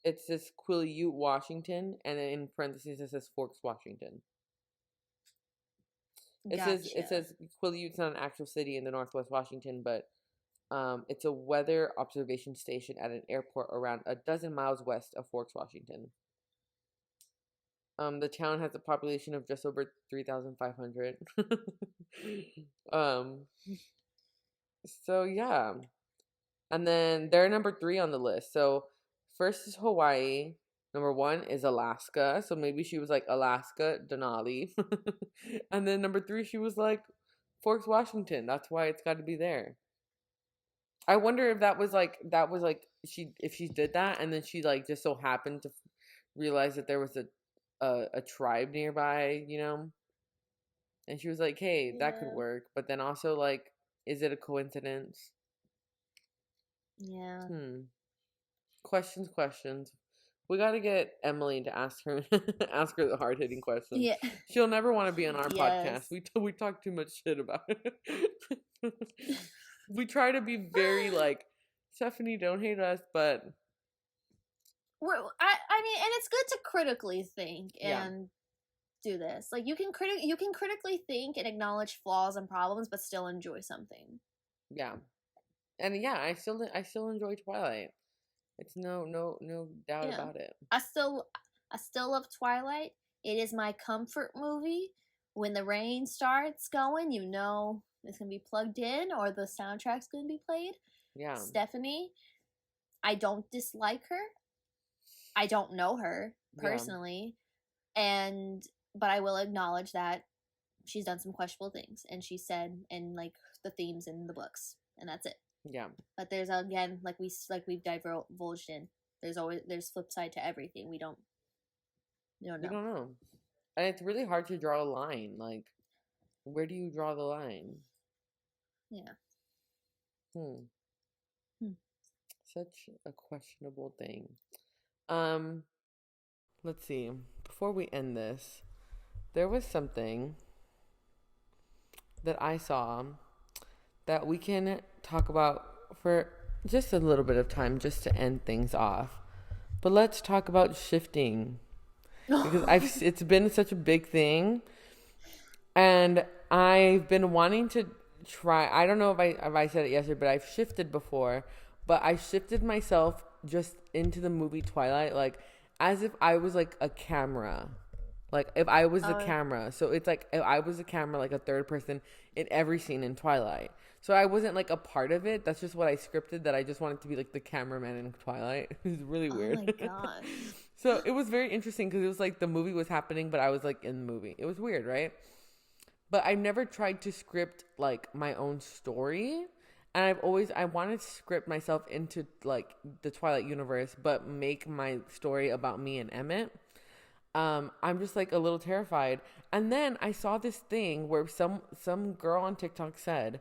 It says Quileute, Washington, and then in parentheses it says Forks, Washington. It says Quileute's not an actual city in the Northwest Washington, but it's a weather observation station at an airport around a dozen miles west of Forks, Washington. The town has a population of just over 3,500. So yeah. And then they're number 3 on the list. So first is Hawaii. Number 1 is Alaska. So maybe she was like Alaska, Denali. And then number 3, she was like Forks, Washington. That's why it's got to be there. I wonder if that was like she did that and then she like just so happened to realize that there was a tribe nearby, you know, and she was like, "Hey, that could work." But then also like, is it a coincidence? Yeah. Questions. We got to get Emily to ask her the hard hitting questions. Yeah. She'll never want to be on our podcast. We talk too much shit about it. We try to be very like, Stephanie, don't hate us, but I mean, and it's good to critically think and do this. Like you can critically think and acknowledge flaws and problems, but still enjoy something. Yeah, and yeah, I still enjoy Twilight. It's no doubt about it. I still love Twilight. It is my comfort movie. When the rain starts going, you know it's gonna be plugged in or the soundtrack's gonna be played. Yeah. Stephanie, I don't dislike her. I don't know her personally, but I will acknowledge that she's done some questionable things, and she said in like the themes in the books, and that's it. Yeah. But there's again, like we've divulged in. There's flip side to everything. We don't know. We don't know, and it's really hard to draw a line. Like, where do you draw the line? Yeah. Such a questionable thing. Let's see. Before we end this, there was something that I saw that we can talk about for just a little bit of time just to end things off. But let's talk about shifting. Because it's been such a big thing. And I've been wanting to try, I don't know if I said it yesterday, but I've shifted before. But I shifted myself just into the movie Twilight, like as if I was like a camera. Like if I was the camera. So it's like if I was a camera, like a third person in every scene in Twilight. So I wasn't like a part of it. That's just what I scripted, that I just wanted to be like the cameraman in Twilight. It was really weird. Oh my gosh. So it was very interesting because it was like the movie was happening, but I was like in the movie. It was weird, right? But I never tried to script like my own story. And I wanted to script myself into like the Twilight universe, but make my story about me and Emmett. I'm just like a little terrified. And then I saw this thing where some girl on TikTok said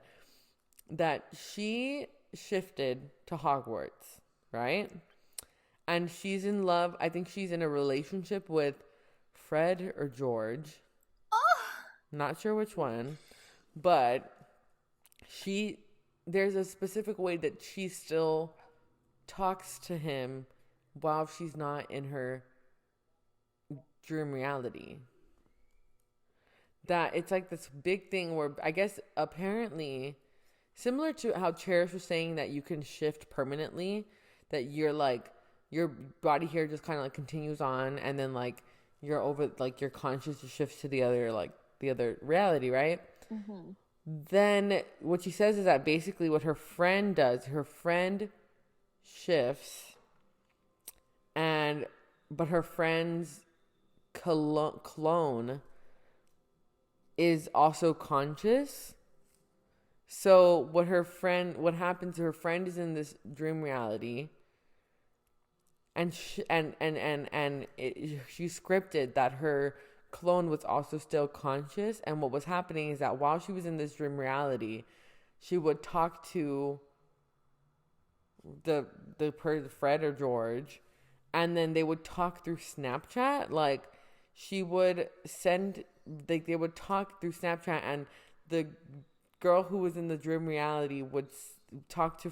that she shifted to Hogwarts, right? And she's in love. I think she's in a relationship with Fred or George. Oh. Not sure which one, but there's a specific way that she still talks to him while she's not in her dream reality. That it's like this big thing where I guess apparently similar to how Cherish was saying that you can shift permanently, that you're like your body here just kind of like continues on, and then like you're over, like your conscious just shifts to the other reality, right? Mm-hmm. Then what she says is that basically what her friend does, her friend shifts, but her friend's clone is also conscious. So what happens to her friend is in this dream reality, and she scripted that her clone was also still conscious, and what was happening is that while she was in this dream reality, she would talk to the Fred or George, and then they would talk through Snapchat. Like she would they would talk through Snapchat, and the girl who was in the dream reality would talk to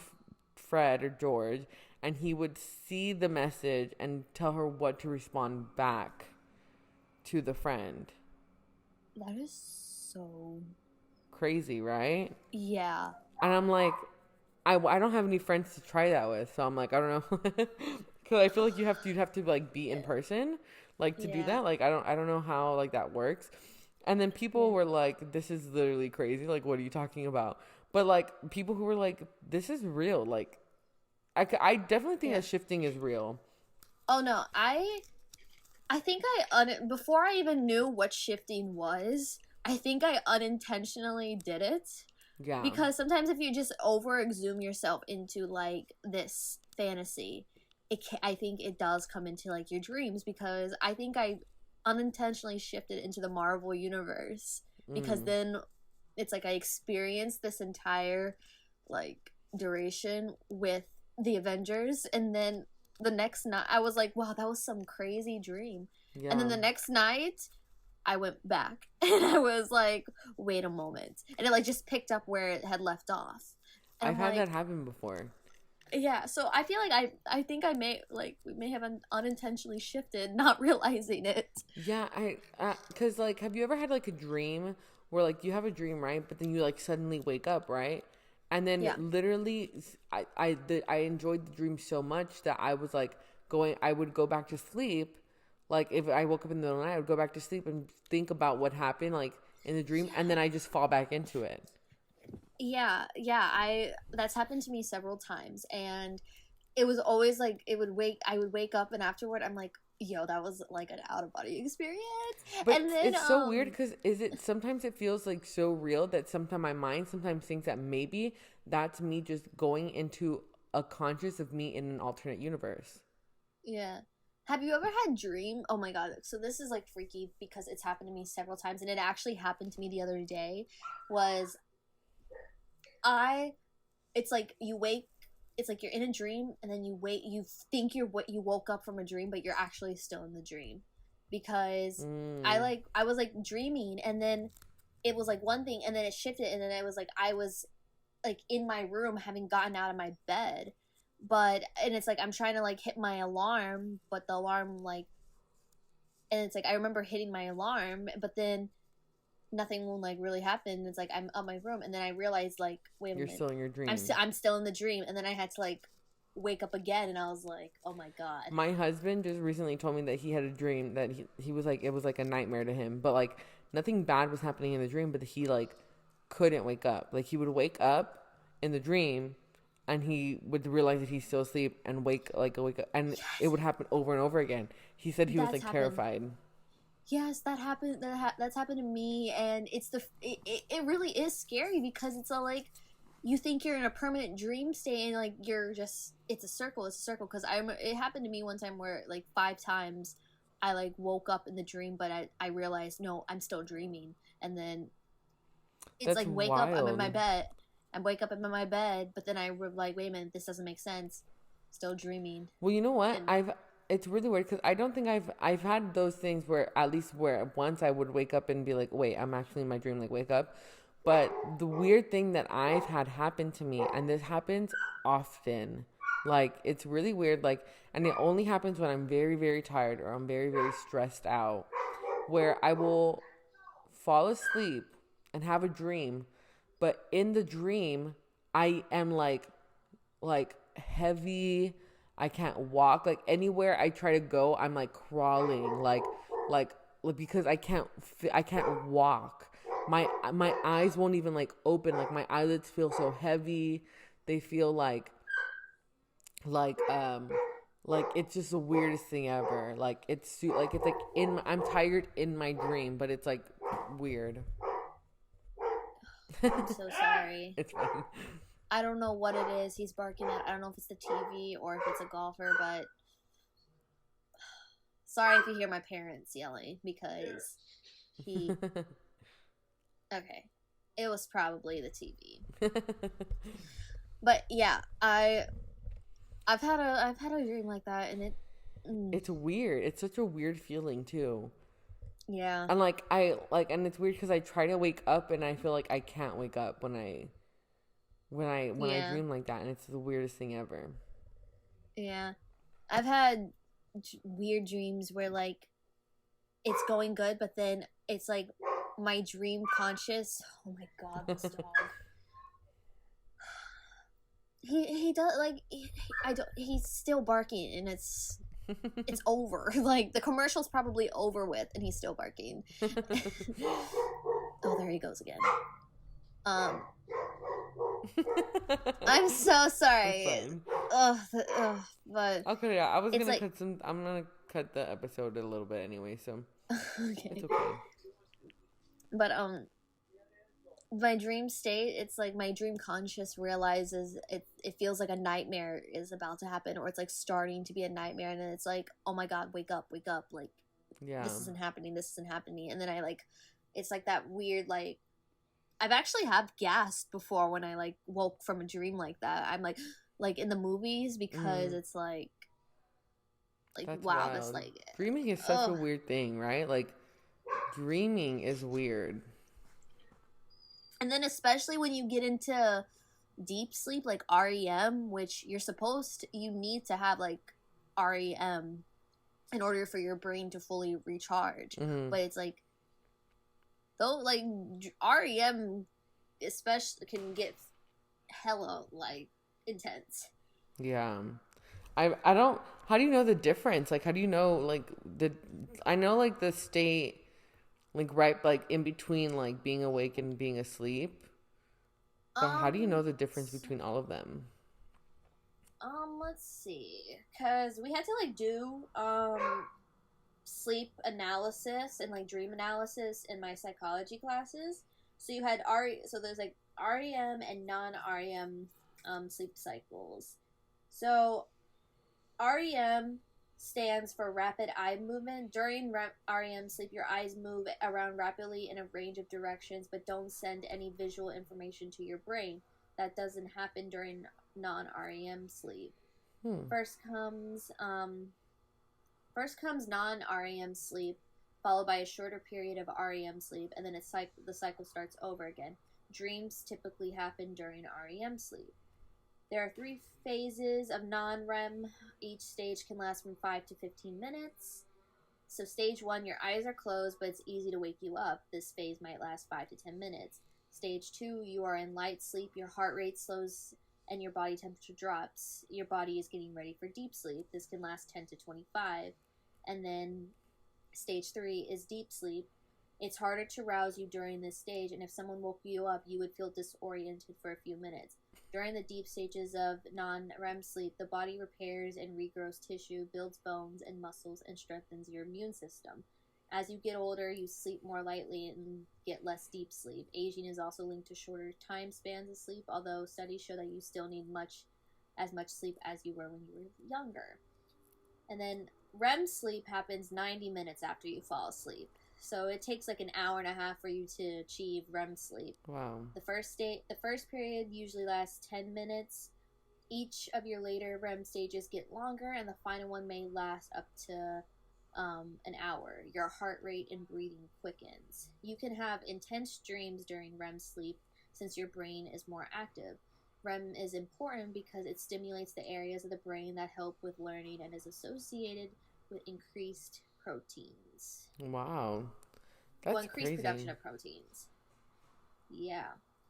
Fred or George, and he would see the message and tell her what to respond back to the friend. That is so crazy, right? Yeah. And I'm like, I don't have any friends to try that with, so I'm like, I don't know, because I feel like you'd have to like be in person, like to do that. Like I don't know how like that works. And then people were like, this is literally crazy. Like, what are you talking about? But like people who were like, this is real. Like, I definitely think that shifting is real. Oh no, I think before I even knew what shifting was, I think I unintentionally did it. Yeah. Because sometimes if you just over exhume yourself into like this fantasy, I think it does come into like your dreams, because I think I unintentionally shifted into the Marvel universe, because then it's like I experienced this entire like duration with the Avengers, and then the next night I was like, wow, that was some crazy dream. Yeah. And then the next night I went back and I was like, wait a moment. And it like just picked up where it had left off. And I've had that happen before. Yeah, so I feel like I think we may have unintentionally shifted, not realizing it. Yeah, cause like, have you ever had like a dream where like you have a dream, right? But then you like suddenly wake up, right? And then literally, I enjoyed the dream so much that I was like I would go back to sleep. Like if I woke up in the middle of the night, I would go back to sleep and think about what happened like in the dream, and then I just fall back into it. Yeah, that's happened to me several times, and it was always like I would wake up, and afterward I'm like, yo, that was like an out of body experience. But and then, it's so weird, because sometimes it feels like so real that sometimes my mind sometimes thinks that maybe that's me just going into a conscious of me in an alternate universe. Yeah. Have you ever had dream? Oh my god. So this is like freaky because it's happened to me several times, and it actually happened to me the other day. It's like it's like you're in a dream, and then you think you woke up from a dream, but you're actually still in the dream, because I was like dreaming, and then it was like one thing, and then it shifted, and then I was like in my room having gotten out of my bed, and it's like I'm trying to like hit my alarm, but the alarm and it's like I remember hitting my alarm, but then nothing will like really happen. It's like I'm up my room, and then I realized like, wait a minute, you're still in your dream. I'm still in the dream, and then I had to like wake up again, and I was like, oh my god. My husband just recently told me that he had a dream that he was like, it was like a nightmare to him, but like nothing bad was happening in the dream, but he like couldn't wake up. Like he would wake up in the dream, and he would realize that he's still asleep and wake up, and it would happen over and over again. He said he was like terrified. Yes, that happened. That's happened to me, and it really is scary, because it's like you think you're in a permanent dream state, and like it's a circle. Because it happened to me one time where like 5 times I like woke up in the dream, but I realized, no, I'm still dreaming, and then it's That's like wake wild. up, I'm in my bed, I wake up in my bed, but then I was like, wait a minute, this doesn't make sense, still dreaming. Well, you know what, it's really weird, because I don't think I've had those things where at least where once I would wake up and be like, wait, I'm actually in my dream, like wake up. But the weird thing that I've had happen to me, and this happens often, like it's really weird, like, and it only happens when I'm very, very tired or I'm very, very stressed out, where I will fall asleep and have a dream, but in the dream I am like heavy. I can't walk. Like anywhere I try to go, I'm like crawling, like because I can't walk. My eyes won't even like open. Like my eyelids feel so heavy. They feel like it's just the weirdest thing ever. Like it's like I'm tired in my dream, but it's like weird. I'm so sorry. It's fine. I don't know what it is he's barking at. I don't know if it's the TV or if it's a golfer, but sorry if you hear my parents yelling, because okay, it was probably the TV. But yeah, I've had a dream like that, and it's weird. It's such a weird feeling too. Yeah. And and it's weird because I try to wake up and I feel like I can't wake up when I dream like that, and it's the weirdest thing ever. Yeah. I've had weird dreams where like it's going good, but then it's like my dream conscious. Oh my god, this dog. He does like I don't. He's still barking, and it's over. Like the commercial's probably over with, and he's still barking. Oh, there he goes again. I'm so sorry. But okay, yeah, I was gonna like, cut some. I'm gonna cut the episode a little bit anyway, so okay. It's okay. But my dream state, it's like my dream conscious realizes it feels like a nightmare is about to happen, or it's like starting to be a nightmare, and then it's like, oh my god, wake up, like Yeah. this isn't happening, and then I like, it's like that weird like, I've actually have gasped before when I like woke from a dream like that. I'm like in the movies, because it's like That's wow, wild. this like Dreaming is such a weird thing, right? Like dreaming is weird. And then especially when you get into deep sleep, like REM, which you need to have like REM in order for your brain to fully recharge. Mm-hmm. But it's like, though, like REM especially can get hella like intense. Yeah. I don't, how do you know the difference? Like, how do you know, like, I know, like, the state, like, right, like, in between, like, being awake and being asleep. But how do you know the difference between all of them? Let's see. Because we had to, like, do, sleep analysis and, like, dream analysis in my psychology classes. So you had so there's, like, REM and non-REM, sleep cycles. So REM stands for rapid eye movement. During REM sleep, your eyes move around rapidly in a range of directions, but don't send any visual information to your brain. That doesn't happen during non-REM sleep. First comes non-REM sleep, followed by a shorter period of REM sleep, and then the cycle starts over again. Dreams typically happen during REM sleep. There are 3 phases of non-REM. Each stage can last from 5 to 15 minutes. So stage 1, your eyes are closed, but it's easy to wake you up. This phase might last 5 to 10 minutes. Stage 2, you are in light sleep. Your heart rate slows and your body temperature drops. Your body is getting ready for deep sleep. This can last 10 to 25. And then stage 3 is deep sleep. It's harder to rouse you during this stage, and if someone woke you up, you would feel disoriented for a few minutes. During the deep stages of non-REM sleep, the body repairs and regrows tissue, builds bones and muscles, and strengthens your immune system. As you get older, you sleep more lightly and get less deep sleep. Aging is also linked to shorter time spans of sleep, although studies show that you still need as much sleep as you were when you were younger. And then REM sleep happens 90 minutes after you fall asleep. So it takes like an hour and a half for you to achieve REM sleep. Wow. The first period usually lasts 10 minutes. Each of your later REM stages get longer, and the final one may last up to an hour. Your heart rate and breathing quickens. You can have intense dreams during REM sleep since your brain is more active. REM is important because it stimulates the areas of the brain that help with learning and is associated with increased proteins. Wow. That's increased crazy. Production of proteins. Yeah.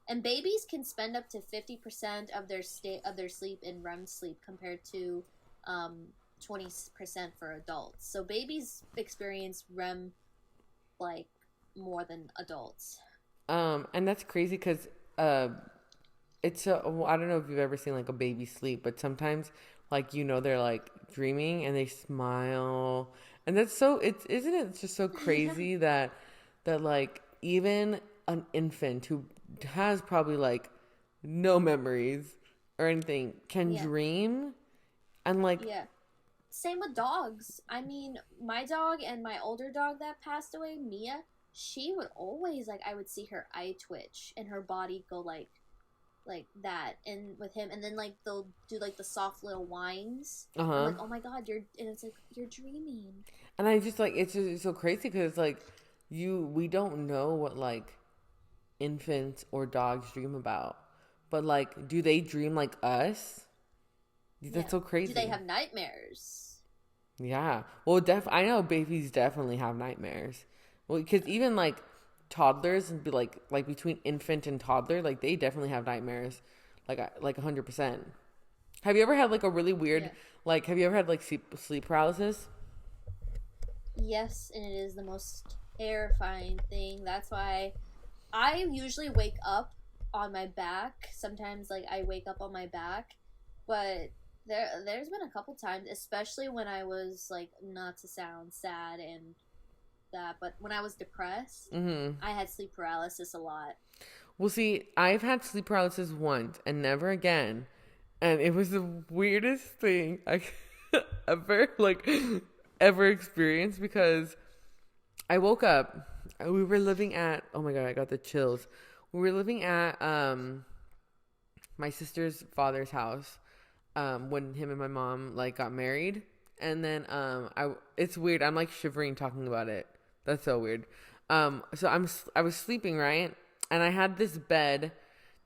And babies can spend up to 50% of their sleep in REM sleep compared to 20% for adults. So babies experience REM like more than adults. And that's crazy because it's I don't know if you've ever seen like a baby sleep, but sometimes like they're like dreaming and they smile, and that's so isn't it just so crazy that like even an infant who has probably like no memories or anything can dream, and like same with dogs. I mean, my dog and my older dog that passed away, Mia, she would always like, I would see her eye twitch and her body go like that, and with him, and then like they'll do like the soft little whines. Like, oh my god, and it's like you're dreaming. And I just like it's just so crazy because it's like we don't know what like infants or dogs dream about, but like do they dream like us? That's Yeah. so crazy. Do they have nightmares? Yeah. Well, I know babies definitely have nightmares. Well, because even like toddlers and be like between infant and toddler, like they definitely have nightmares, like 100%. Have you ever had like a really weird Yeah. like? Have you ever had like sleep paralysis? Yes, and it is the most terrifying thing. That's why I usually wake up on my back. Sometimes like I wake up on my back, but there's been a couple times, especially when I was like, not to sound sad and that, but when I was depressed, Mm-hmm. I had sleep paralysis a lot. Well, see, I've had sleep paralysis once and never again, and it was the weirdest thing I ever ever experienced because I woke up. We were living at, oh my god, I got the chills. We were living at my sister's father's house when him and my mom like got married, and then I it's weird. I'm like shivering talking about it. That's so weird. So I was sleeping, right, and I had this bed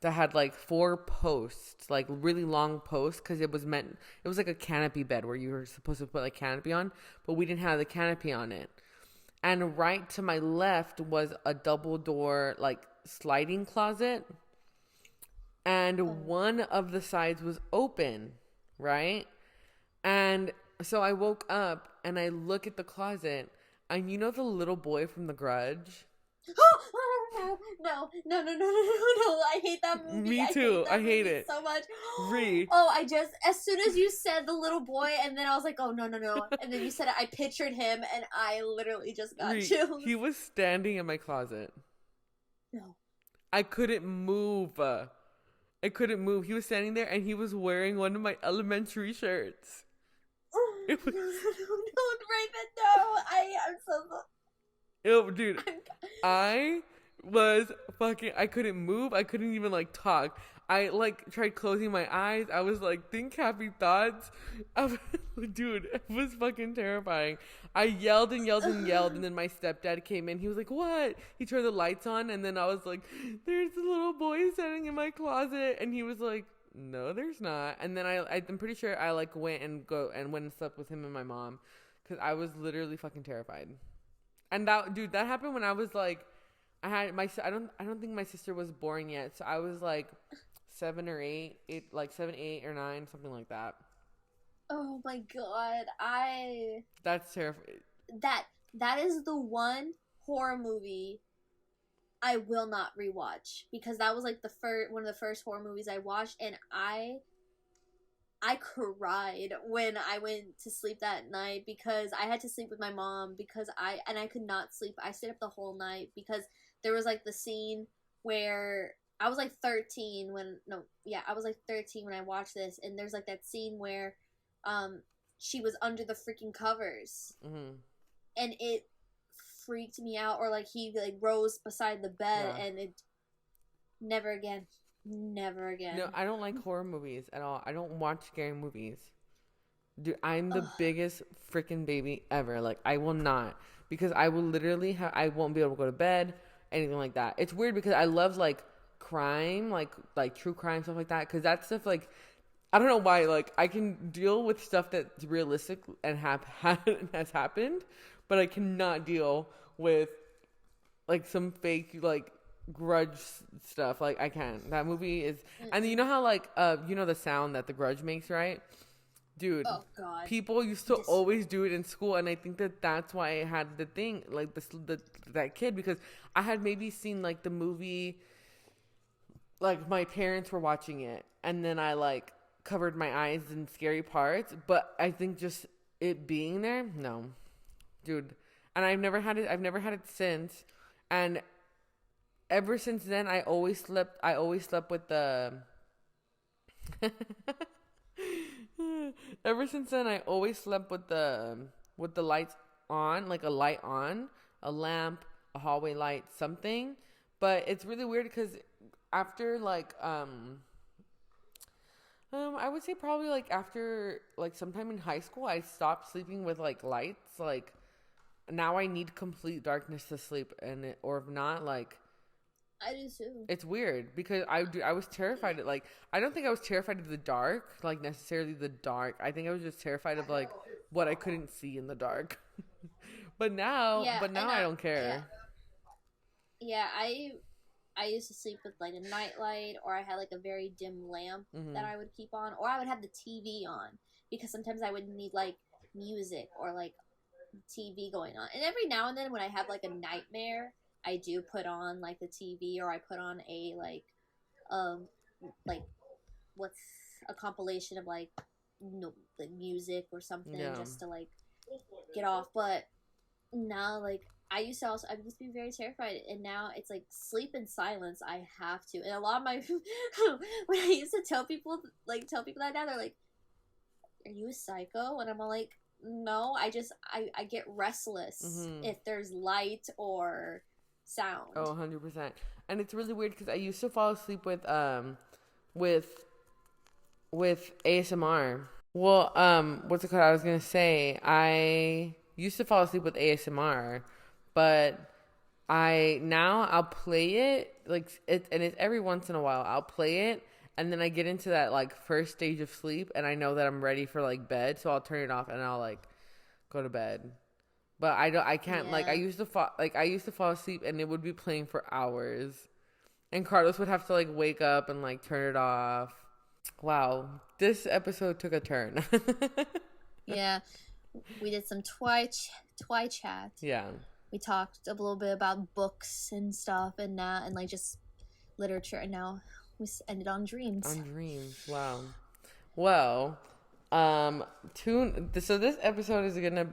that had like four posts, like really long posts, because it was like a canopy bed where you were supposed to put like canopy on, but we didn't have the canopy on it. And right to my left was a double door like sliding closet, and Oh. one of the sides was open, right? And so I woke up and I look at the closet, and you know the little boy from The Grudge? No, no, no, no, no, no, no, I hate that movie. Me I too. hate I that hate movie it. so much. Rhe. Oh, as soon as you said the little boy, and then I was like, oh, no, no, no. And then you said it, I pictured him, and I literally just got Rhe. chills. He was standing in my closet. No. I couldn't move. I couldn't move. He was standing there and he was wearing one of my elementary shirts. It was... No, Raven, no. I'm so Ew, dude, I was fucking, I couldn't move. I couldn't even like talk. I like tried closing my eyes. I was like, think happy thoughts. Dude, it was fucking terrifying. I yelled and yelled and yelled, and then my stepdad came in. He was like, what? He turned the lights on, and then I was like, there's a little boy standing in my closet. And he was like, no, there's not. And then I'm pretty sure I like went and slept with him and my mom, because I was literally fucking terrified. And that happened when I was like, I don't think my sister was born yet, so I was like 7 or 8, like 7, 8 or 9, something like that. Oh my god, That's terrifying. that is the one horror movie I will not rewatch, because that was like one of the first horror movies I watched, and I cried when I went to sleep that night, because I had to sleep with my mom, because I could not sleep. I stayed up the whole night because there was like the scene where I was like 13 when I was like 13 when I watched this, and there's like that scene where she was under the freaking covers. Mm-hmm. And it freaked me out. Or like he like rose beside the bed, Yeah. and it never again. Never again. No, I don't like horror movies at all. I don't watch scary movies. Dude, I'm the biggest freaking baby ever. Like, I will not. Because I will literally I won't be able to go to bed, anything like that. It's weird because I love, like, crime, like true crime, stuff like that. Because that stuff, like, I don't know why. Like, I can deal with stuff that's realistic and has happened. But I cannot deal with, like, some fake, like, Grudge stuff. Like, I can't. That movie is... And you know how, like, you know the sound that the Grudge makes, right? Dude, oh god, people used to always do it in school, and I think that's why I had the thing, like, that kid, because I had maybe seen, like, the movie, like, my parents were watching it, and then I, like, covered my eyes in scary parts, but I think just it being there, no. Dude, and I've never had it since, and ever since then, I always slept with the... Ever since then, I always slept with the lights on, like a light on, a lamp, a hallway light, something. But it's really weird because after like I would say probably like after like sometime in high school, I stopped sleeping with like lights. Like now I need complete darkness to sleep, or if not, like I do too. It's weird because I was terrified of, like, I don't think I was terrified of the dark, like necessarily the dark. I think I was just terrified of like what I couldn't see in the dark. but now I don't care. Yeah, I used to sleep with like a nightlight, or I had like a very dim lamp that I would keep on, or I would have the TV on because sometimes I would need like music or like TV going on. And every now and then when I have like a nightmare, I do put on like the TV, or I put on a like what's a compilation of like like music or something just to like get off. But now like I used to be very terrified, and now it's like sleep in silence. I have to, and a lot of my when I used to tell people that now, they're like, "Are you a psycho?" And I'm all like, "No, I get restless if there's light or sound." Oh, 100%. And it's really weird because I used to fall asleep with ASMR. Well, what's it called? I was gonna say I used to fall asleep with ASMR, but I'll play it and it's every once in a while I'll play it, and then I get into that like first stage of sleep, and I know that I'm ready for like bed, so I'll turn it off and I'll like go to bed. But I can't like I used to fall asleep and it would be playing for hours, and Carlos would have to like wake up and like turn it off. Wow, this episode took a turn. Yeah, we did some TwiChat. Yeah. We talked a little bit about books and stuff and that, and like just literature, and now we ended on dreams. On dreams, wow. Well, so this episode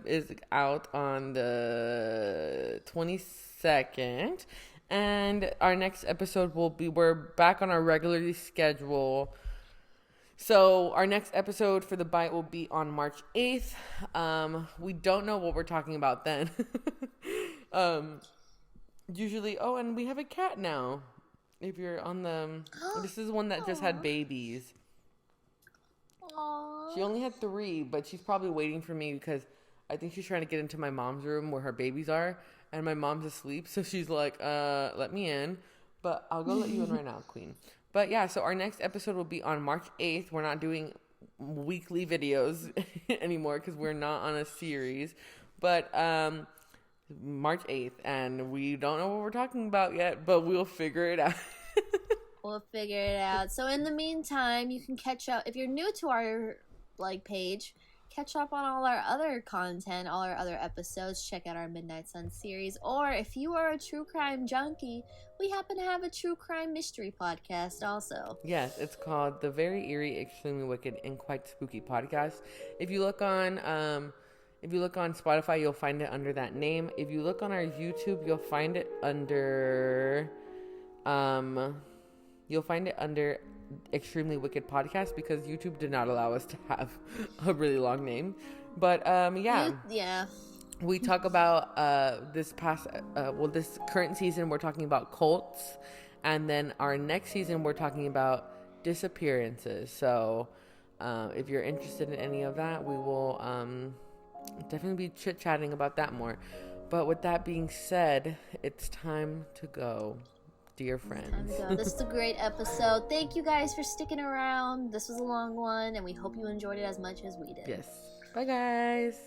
is out on the 22nd, and our next episode we're back on our regularly schedule. So our next episode for The Bite will be on March 8th. We don't know what we're talking about then. Usually, and we have a cat now. If you're on this is one that just had babies. Aww. She only had 3, but she's probably waiting for me because I think she's trying to get into my mom's room where her babies are, and my mom's asleep. So she's like, let me in. But I'll go let you in right now, Queen. But yeah, so our next episode will be on March 8th. We're not doing weekly videos anymore because we're not on a series. But March 8th, and we don't know what we're talking about yet, but we'll figure it out. We'll figure it out. So in the meantime, you can catch up if you're new to our page. Catch up on all our other content, all our other episodes. Check out our Midnight Sun series. Or if you are a true crime junkie, we happen to have a true crime mystery podcast also. Yes, it's called The Very Eerie, Extremely Wicked, and Quite Spooky Podcast. If you look on Spotify, you'll find it under that name. If you look on our YouTube, you'll find it under Extremely Wicked Podcast, because YouTube did not allow us to have a really long name. But yeah, we talk about this current season we're talking about cults, and then our next season we're talking about disappearances. So if you're interested in any of that, we will definitely be chit-chatting about that more. But with that being said, it's time to go. Dear friends. This is a great episode. Thank you guys for sticking around. This was a long one, and we hope you enjoyed it as much as we did. Yes. Bye, guys.